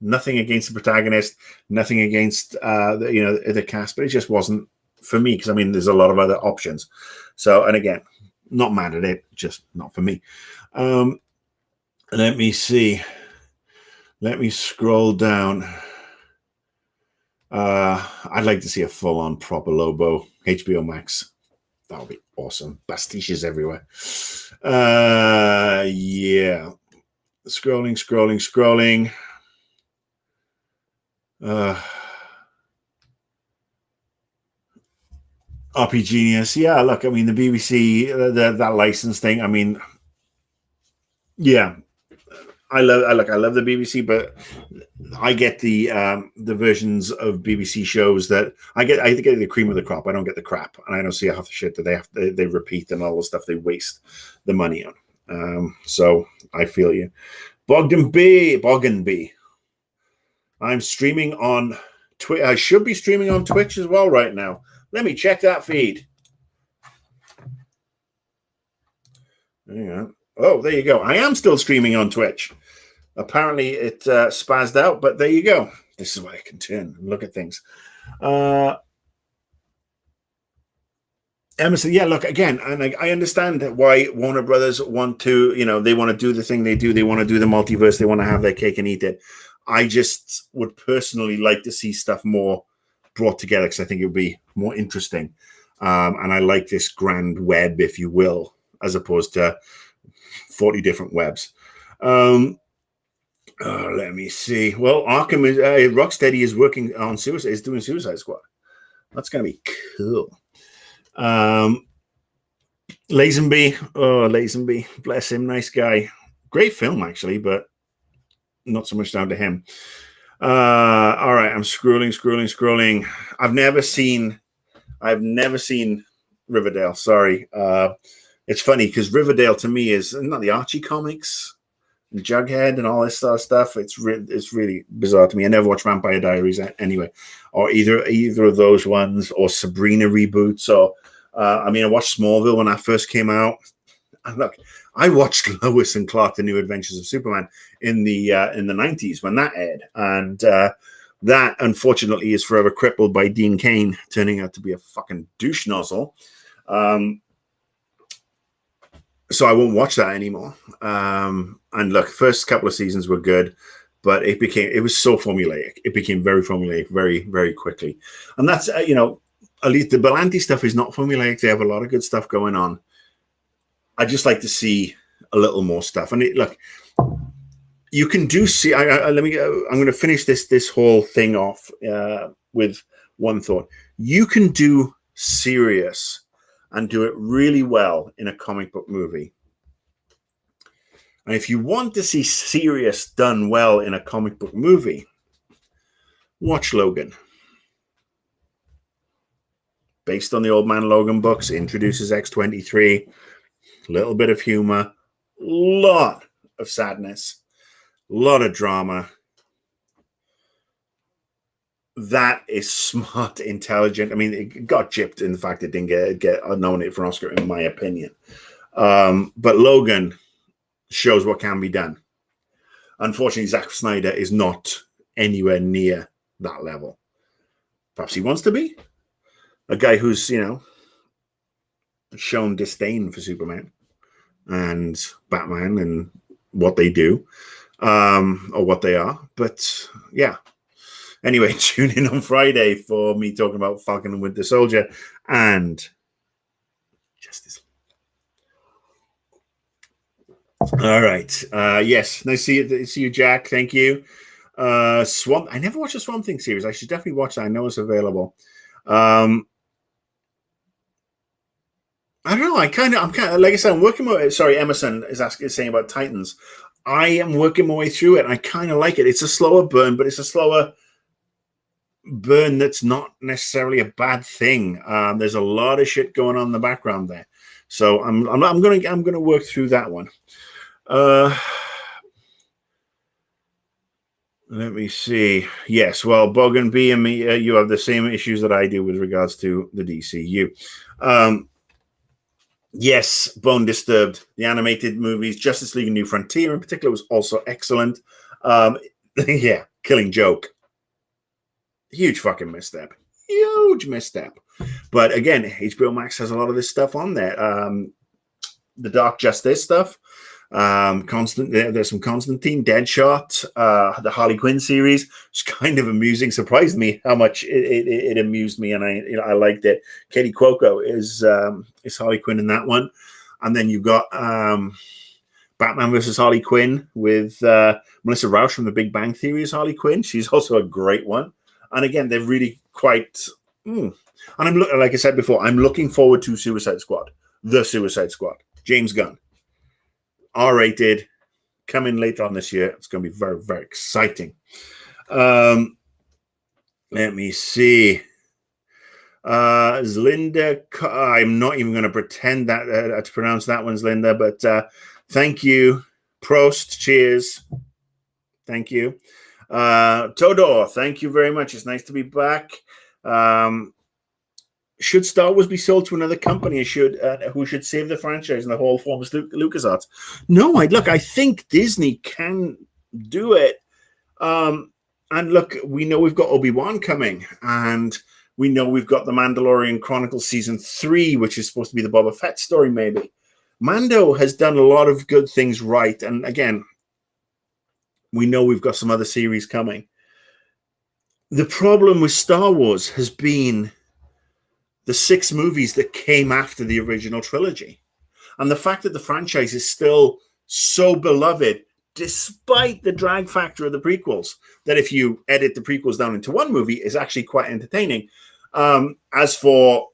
Nothing against the protagonist, nothing against the cast, but it just wasn't for me because there's a lot of other options. So, and again, not mad at it, just not for me. Let me see. Let me scroll down. I'd like to see a full-on proper Lobo HBO Max. That would be awesome. Pastiches everywhere. Yeah. Scrolling. RP Genius. Yeah, look, the BBC, that license thing. Yeah. I love the BBC, but I get the versions of BBC shows that I get the cream of the crop. I don't get the crap, and I don't see half the shit that they repeat and all the stuff they waste the money on. So I feel you, Bogdan B. I'm streaming on Twitch. I should be streaming on Twitch as well right now. Let me check that feed. Yeah. Oh, there you go. I am still streaming on Twitch. Apparently it spazzed out, but there you go. This is why I can turn and look at things. Emerson, yeah, look, again, and I understand why Warner Brothers want to, they want to do the thing they do. They want to do the multiverse. They want to have their cake and eat it. I just would personally like to see stuff more brought together because I think it would be more interesting. And I like this grand web, if you will, as opposed to 40 different webs. Let me see. Well, Arkham is Rocksteady is working on doing Suicide Squad. That's going to be cool. Lazenby, bless him, nice guy. Great film actually, but not so much down to him. All right, I'm scrolling. I've never seen Riverdale. Sorry. It's funny because Riverdale to me is not the Archie comics. Jughead and all this sort of stuff. It's really bizarre to me. I never watched Vampire Diaries anyway, or either of those ones, or Sabrina reboots. Or I watched Smallville when that first came out. And look, I watched Lois and Clark: The New Adventures of Superman in the 90s when that aired, and that unfortunately is forever crippled by Dean Cain turning out to be a fucking douche nozzle. So I won't watch that anymore. And look, first couple of seasons were good, but it was so formulaic. It became very formulaic very, very quickly. And that's, at least the Berlanti stuff is not formulaic. They have a lot of good stuff going on. I just like to see a little more stuff. And look, you can do I'm going to finish this whole thing off with one thought. You can do serious and do it really well in a comic book movie. And if you want to see serious done well in a comic book movie, watch Logan. Based on the Old Man Logan books, introduces X-23, a little bit of humor, lot of sadness, a lot of drama. That is smart, intelligent. It got gypped in the fact it didn't get nominated for an Oscar, in my opinion. But Logan shows what can be done. Unfortunately, Zack Snyder is not anywhere near that level. Perhaps he wants to be. A guy who's, shown disdain for Superman and Batman and what they do, or what they are. But, yeah. Anyway, tune in on Friday for me talking about Falcon and Winter Soldier and Justice. All right. Yes. Nice to see you, Jack. Thank you. Swamp. I never watched the Swamp Thing series. I should definitely watch that. I know it's available. I don't know. I'm kind of like I said, I'm working my way. Sorry, Emerson is saying about Titans. I am working my way through it. And I kind of like it. It's a slower burn, but it's a slower burn that's not necessarily a bad thing. There's a lot of shit going on in the background there, so I'm gonna work through that one. Let me see. Yes, well, Bogan B and me, you have the same issues that I do with regards to the DCU. Yes, Bone Disturbed, the animated movies, Justice League: A New Frontier in particular was also excellent. Yeah, Killing Joke, huge fucking misstep, huge misstep. But again, HBO Max has a lot of this stuff on there. The Dark Justice stuff. There's some Constantine, Deadshot, the Harley Quinn series. It's kind of amusing. Surprised me how much it amused me, and I liked it. Katie Cuoco is Harley Quinn in that one, and then you've got Batman versus Harley Quinn with Melissa Rauch from The Big Bang Theory as Harley Quinn. She's also a great one, and again, they're really quite. And like I said before, I'm looking forward to Suicide Squad, The Suicide Squad, James Gunn. R-rated, coming later on this year. It's going to be very, very exciting. Let me see. Linda, I'm not even going to pretend that to pronounce that one's Linda, but thank you. Prost, cheers. Thank you. Todor, thank you very much. It's nice to be back. Should Star Wars be sold to another company who should save the franchise in the whole form of LucasArts? No, I think Disney can do it. And look, we know we've got Obi-Wan coming, and we know we've got The Mandalorian Chronicles Season 3, which is supposed to be the Boba Fett story, maybe. Mando has done a lot of good things right, and again, we know we've got some other series coming. The problem with Star Wars has been the 6 movies that came after the original trilogy. And the fact that the franchise is still so beloved, despite the drag factor of the prequels, that if you edit the prequels down into one movie, is actually quite entertaining. As for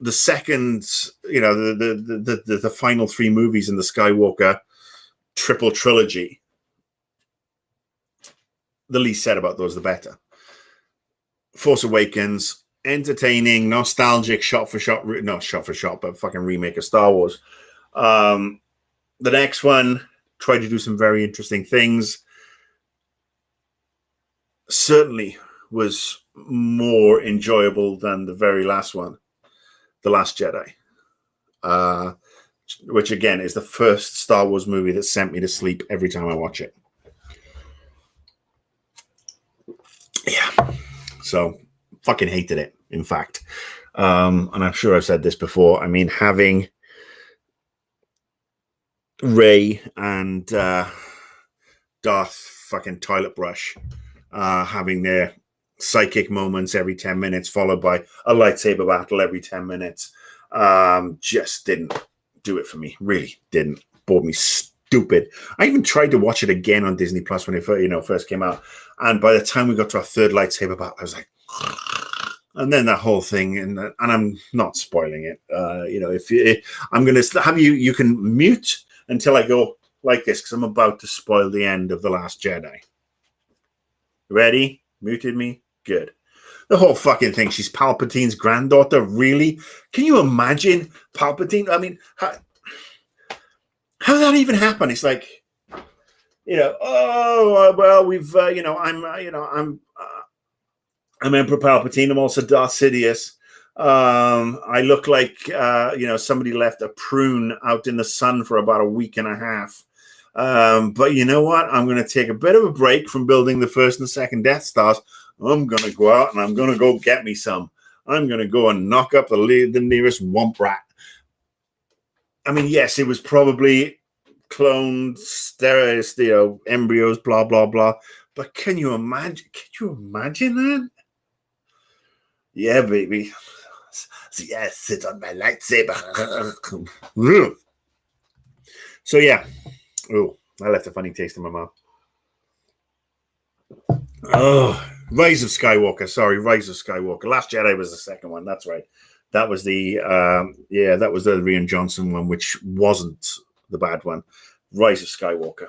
the second, the final 3 movies in the Skywalker triple trilogy, the least said about those, the better. Force Awakens, entertaining, nostalgic, not shot for shot, but fucking remake of Star Wars. The next one tried to do some very interesting things. Certainly was more enjoyable than the very last one, The Last Jedi, which again is the first Star Wars movie that sent me to sleep every time I watch it. Yeah, so fucking hated it, in fact. And I'm sure I've said this before. I mean, having Rey and Darth fucking toilet brush having their psychic moments every 10 minutes, followed by a lightsaber battle every 10 minutes, just didn't do it for me. Really didn't. Bored me stupid. I even tried to watch it again on Disney Plus when it first came out. And by the time we got to our third lightsaber battle, I was like, and then that whole thing, and I'm not spoiling it. I'm going to have you can mute until I go like this, because I'm about to spoil the end of The Last Jedi. Ready? Muted me? Good. The whole fucking thing. She's Palpatine's granddaughter. Really? Can you imagine Palpatine? I mean, how did that even happen? It's like, I'm Emperor Palpatine. I'm also Darth Sidious. I look like, somebody left a prune out in the sun for about a week and a half. But you know what? I'm going to take a bit of a break from building the first and second Death Stars. I'm going to go out and I'm going to go get me some. I'm going to go and knock up the nearest womp rat. I mean, yes, it was probably cloned, sterile, embryos, blah, blah, blah. But can you imagine? Can you imagine that? Yeah, baby. Yeah, sit on my lightsaber. So, yeah. Oh, I left a funny taste in my mouth. Oh, Rise of Skywalker. Sorry, Rise of Skywalker. Last Jedi was the second one. That's right. That was the, that was the Rian Johnson one, which wasn't the bad one. Rise of Skywalker.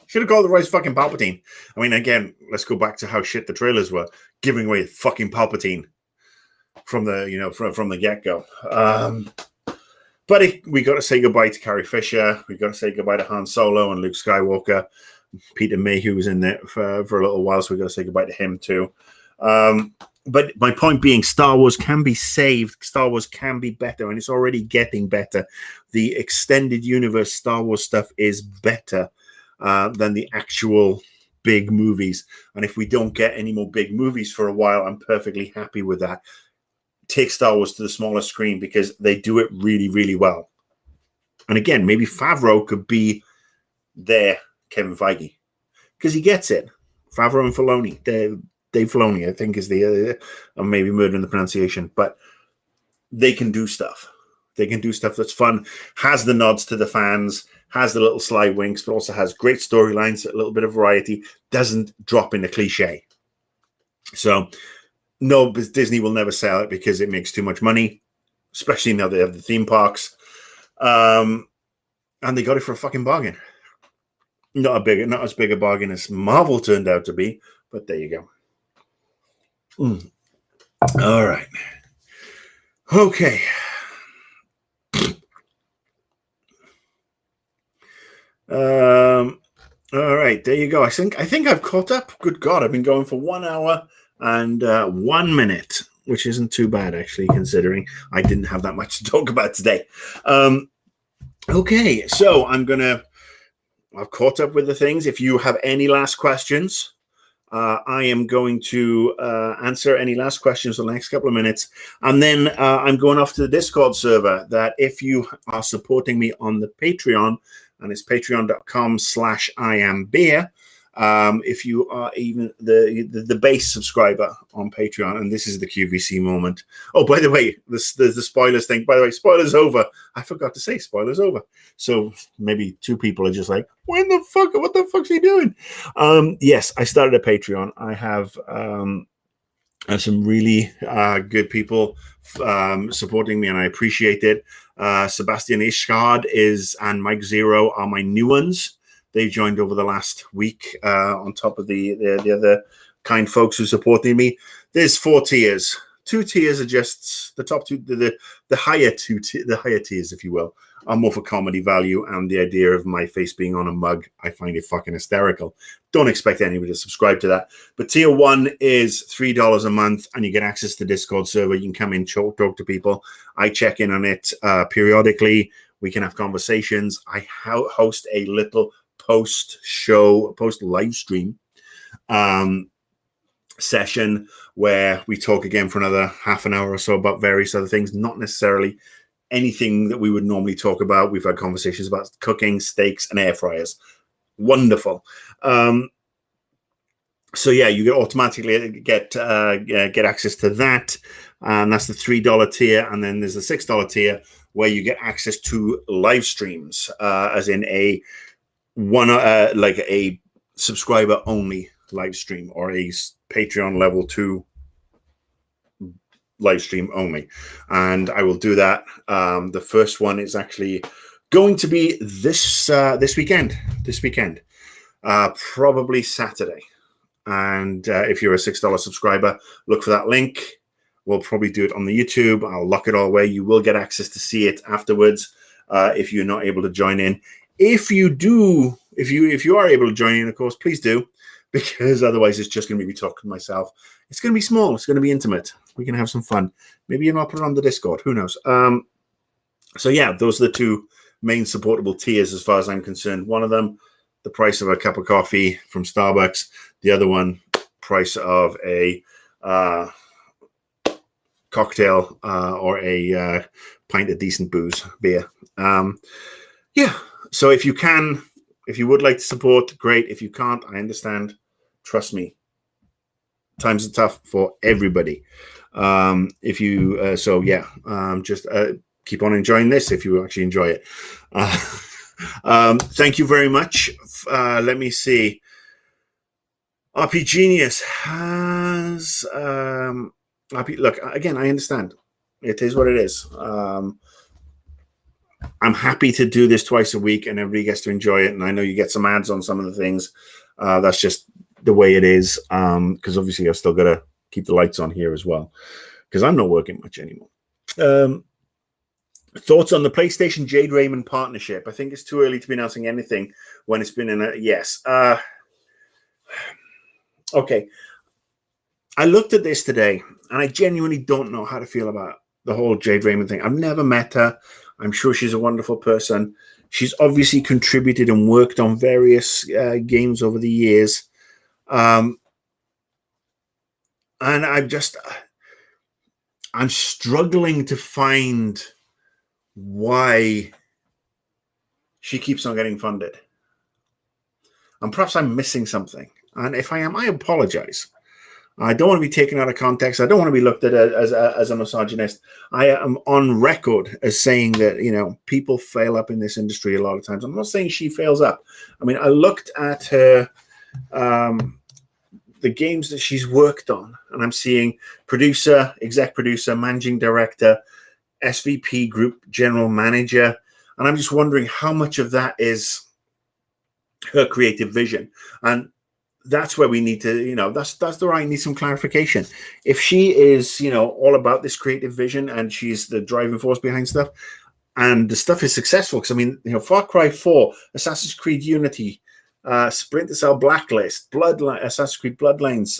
Should have called the Rise of fucking Palpatine. I mean, again, let's go back to how shit the trailers were, giving away fucking Palpatine from the, from the get-go. But we got to say goodbye to Carrie Fisher. We got to say goodbye to Han Solo and Luke Skywalker. Peter Mayhew was in there for a little while, so we got to say goodbye to him too. But my point being, Star Wars can be saved. Star Wars can be better, and it's already getting better. The extended universe Star Wars stuff is better than the actual big movies. And if we don't get any more big movies for a while, I'm perfectly happy with that. Take Star Wars to the smaller screen because they do it really, really well. And again, maybe Favreau could be their Kevin Feige because he gets it. Favreau and Filoni, Dave Filoni, I think, is the I'm maybe murdering the pronunciation, but they can do stuff. They can do stuff that's fun, has the nods to the fans, has the little sly winks, but also has great storylines, a little bit of variety, doesn't drop into cliche. So, no, Disney will never sell it because it makes too much money, especially now they have the theme parks. And they got it for a fucking bargain. Not as big a bargain as Marvel turned out to be, but there you go. All right. Okay. All right, there you go. I think I've caught up. Good God, I've been going for 1 hour and 1 minute, which isn't too bad actually, considering I didn't have that much to talk about today. Okay, so I've caught up with the things. If you have any last questions, I am going to answer any last questions for the next couple of minutes. And then I'm going off to the Discord server that if you are supporting me on the Patreon, and it's patreon.com/IamBeer. If you are even the base subscriber on Patreon, and this is the QVC moment. Oh, by the way, the spoilers thing. By the way, spoilers over. I forgot to say spoilers over. So maybe two people are just like, what the fuck's he doing? Yes, I started a Patreon. I have some really good people supporting me, and I appreciate it. Sebastian Ishgard and Mike Zero are my new ones. They've joined over the last week on top of the other kind folks who supported me. There's 4 tiers. 2 tiers are just the top two. The higher tiers, if you will, are more for comedy value and the idea of my face being on a mug. I find it fucking hysterical. Don't expect anybody to subscribe to that. But tier 1 is $3 a month, and you get access to Discord server. You can come in, talk to people. I check in on it periodically. We can have conversations. I host a little post live stream session where we talk again for another half an hour or so about various other things, not necessarily anything that we would normally talk about. We've had conversations about cooking, steaks, and air fryers. Wonderful. So yeah, you automatically get access to that, and that's the $3 tier. And then there's the $6 tier where you get access to live streams, as in a subscriber only live stream, or a Patreon level 2 live stream only. And I will do that. The first one is actually going to be this weekend, probably Saturday. And if you're a $6 subscriber, look for that link. We'll probably do it on the YouTube. I'll lock it all away. You will get access to see it afterwards if you're not able to join in. If you are able to join in, of course, please do, because otherwise it's just going to be me talking to myself. It's going to be small. It's going to be intimate. We can have some fun. Maybe I'll put it on the Discord. Who knows? So yeah, those are the 2 main supportable tiers as far as I'm concerned. One of them, the price of a cup of coffee from Starbucks. The other one, price of a cocktail or a pint of decent beer. Yeah. So if you would like to support, great. If you can't, I understand. Trust me, times are tough for everybody. Just keep on enjoying this if you actually enjoy it. Thank you very much. Let me see. RP Genius has look, again, I understand. It is what it is. I'm happy to do this twice a week and everybody gets to enjoy it. And I know you get some ads on some of the things. That's just the way it is. Because obviously I've still got to keep the lights on here as well, because I'm not working much anymore. Thoughts on the PlayStation Jade Raymond partnership? I think it's too early to be announcing anything when it's been in a yes. Okay. I looked at this today, and I genuinely don't know how to feel about the whole Jade Raymond thing. I've never met her. I'm sure she's a wonderful person. She's obviously contributed and worked on various games over the years. And I'm struggling to find why she keeps on getting funded. And perhaps I'm missing something. And if I am, I apologize. I don't want to be taken out of context. I don't want to be looked at as a misogynist. I am on record as saying that, people fail up in this industry a lot of times. I'm not saying she fails up. I mean, I looked at her, the games that she's worked on, and I'm seeing producer, exec producer, managing director, SVP, group general manager. And I'm just wondering how much of that is her creative vision. And that's where we need to, that's where I need some clarification. If she is, all about this creative vision and she's the driving force behind stuff, and the stuff is successful, because I mean, Far Cry 4, Assassin's Creed Unity, Splinter Cell Blacklist, Assassin's Creed Bloodlines,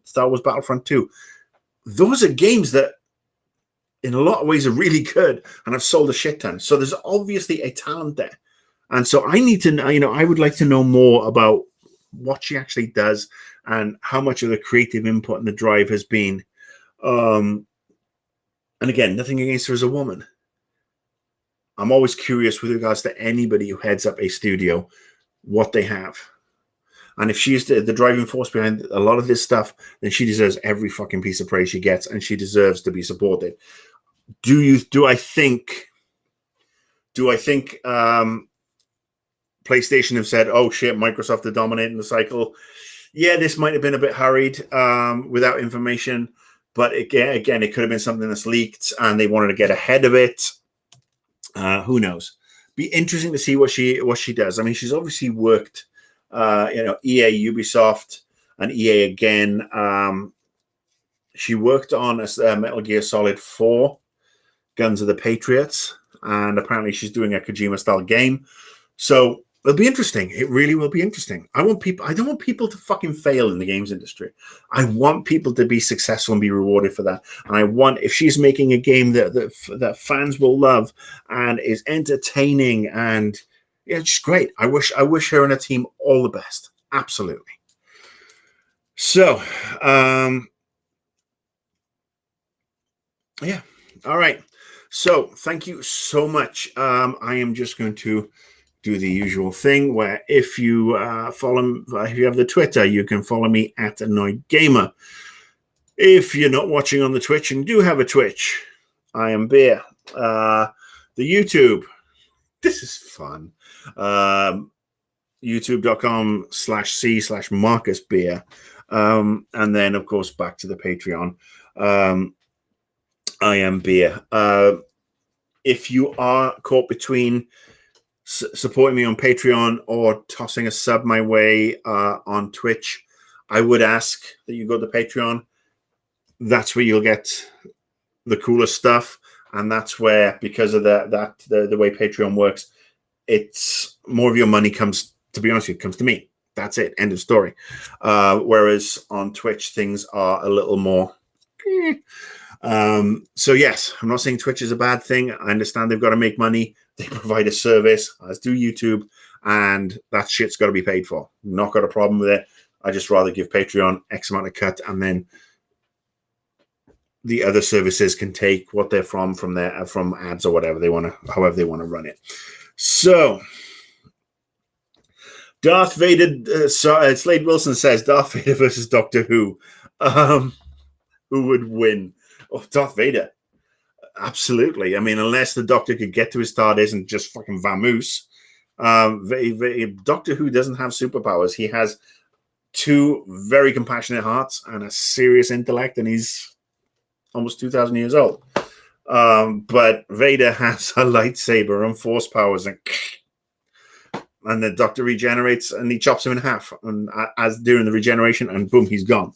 Star Wars Battlefront 2, those are games that in a lot of ways are really good and have sold a shit ton. So there's obviously a talent there. And so I need to, I would like to know more about what she actually does and how much of the creative input and the drive has been. And again, nothing against her as a woman. I'm always curious with regards to anybody who heads up a studio, what they have. And if she's the driving force behind a lot of this stuff, then she deserves every fucking piece of praise she gets, and she deserves to be supported. Do I think PlayStation have said, oh shit, Microsoft are dominating the cycle? Yeah, this might have been a bit hurried without information, but again, it could have been something that's leaked and they wanted to get ahead of it. Who knows? Be interesting to see what she does. I mean, she's obviously worked, EA, Ubisoft, and EA again. She worked on Metal Gear Solid 4, Guns of the Patriots, and apparently she's doing a Kojima-style game. So it'll be interesting. It really will be interesting. I don't want people to fucking fail in the games industry. I want people to be successful and be rewarded for that. And I want, if she's making a game that fans will love and is entertaining and just great. I wish her and her team all the best. Absolutely. So, yeah. All right. So thank you so much. I am just going to do the usual thing where if you if you have the Twitter, you can follow me at Annoyed Gamer. If you're not watching on the Twitch and do have a Twitch, I am Beer. The YouTube, this is fun. YouTube.com/C/Marcus Beer. And then, of course, back to the Patreon. I am Beer. If you are caught between supporting me on Patreon or tossing a sub my way on Twitch, I would ask that you go to Patreon. That's where you'll get the coolest stuff, and that's where, because of the way Patreon works, it's more of your money comes, to be honest with you, comes to me. That's it. End of story. Whereas on Twitch, things are a little more. So yes, I'm not saying Twitch is a bad thing. I understand they've got to make money. They provide a service, as do YouTube, and that shit's got to be paid for. Not got a problem with it. I just rather give Patreon X amount of cut, and then the other services can take what they're from ads or whatever they want to, however they want to run it. So, Darth Vader. Slade Wilson says Darth Vader versus Doctor Who. Who would win? Oh, Darth Vader. Absolutely. I mean, unless the Doctor could get to his TARDIS and just fucking vamoose. Doctor Who doesn't have superpowers. He has two very compassionate hearts and a serious intellect, and he's almost 2,000 years old. But Vader has a lightsaber and force powers, and the Doctor regenerates and he chops him in half, and as during the regeneration, and boom, he's gone.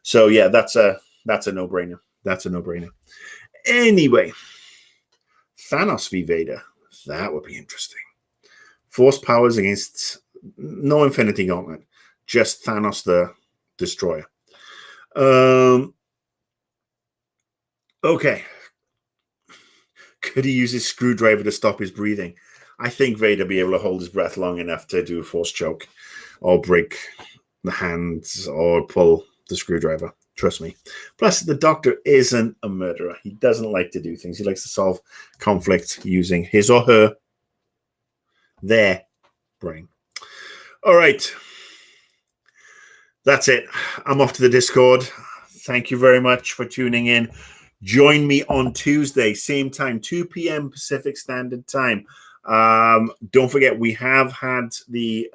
So yeah, that's a no-brainer. That's a no-brainer. Anyway, Thanos v Vader. That would be interesting. Force powers against no Infinity Gauntlet, just Thanos the Destroyer. Okay. Could he use his screwdriver to stop his breathing? I think Vader be able to hold his breath long enough to do a force choke or break the hands or pull the screwdriver. Trust me. Plus, the Doctor isn't a murderer. He doesn't like to do things. He likes to solve conflict using his or their brain. All right. That's it. I'm off to the Discord. Thank you very much for tuning in. Join me on Tuesday, same time, 2 p.m. Pacific Standard Time. Don't forget, we have had the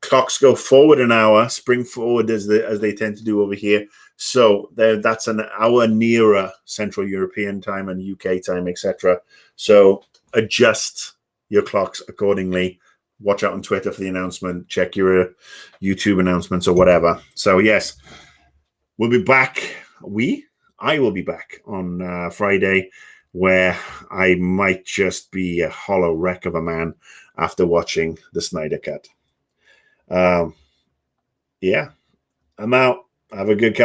clocks go forward an hour, spring forward as they tend to do over here. So that's an hour nearer Central European time and UK time, etc. So adjust your clocks accordingly. Watch out on Twitter for the announcement. Check your YouTube announcements or whatever. So yes, we'll be back. I will be back on Friday, where I might just be a hollow wreck of a man after watching the Snyder Cut. Yeah, I'm out. Have a good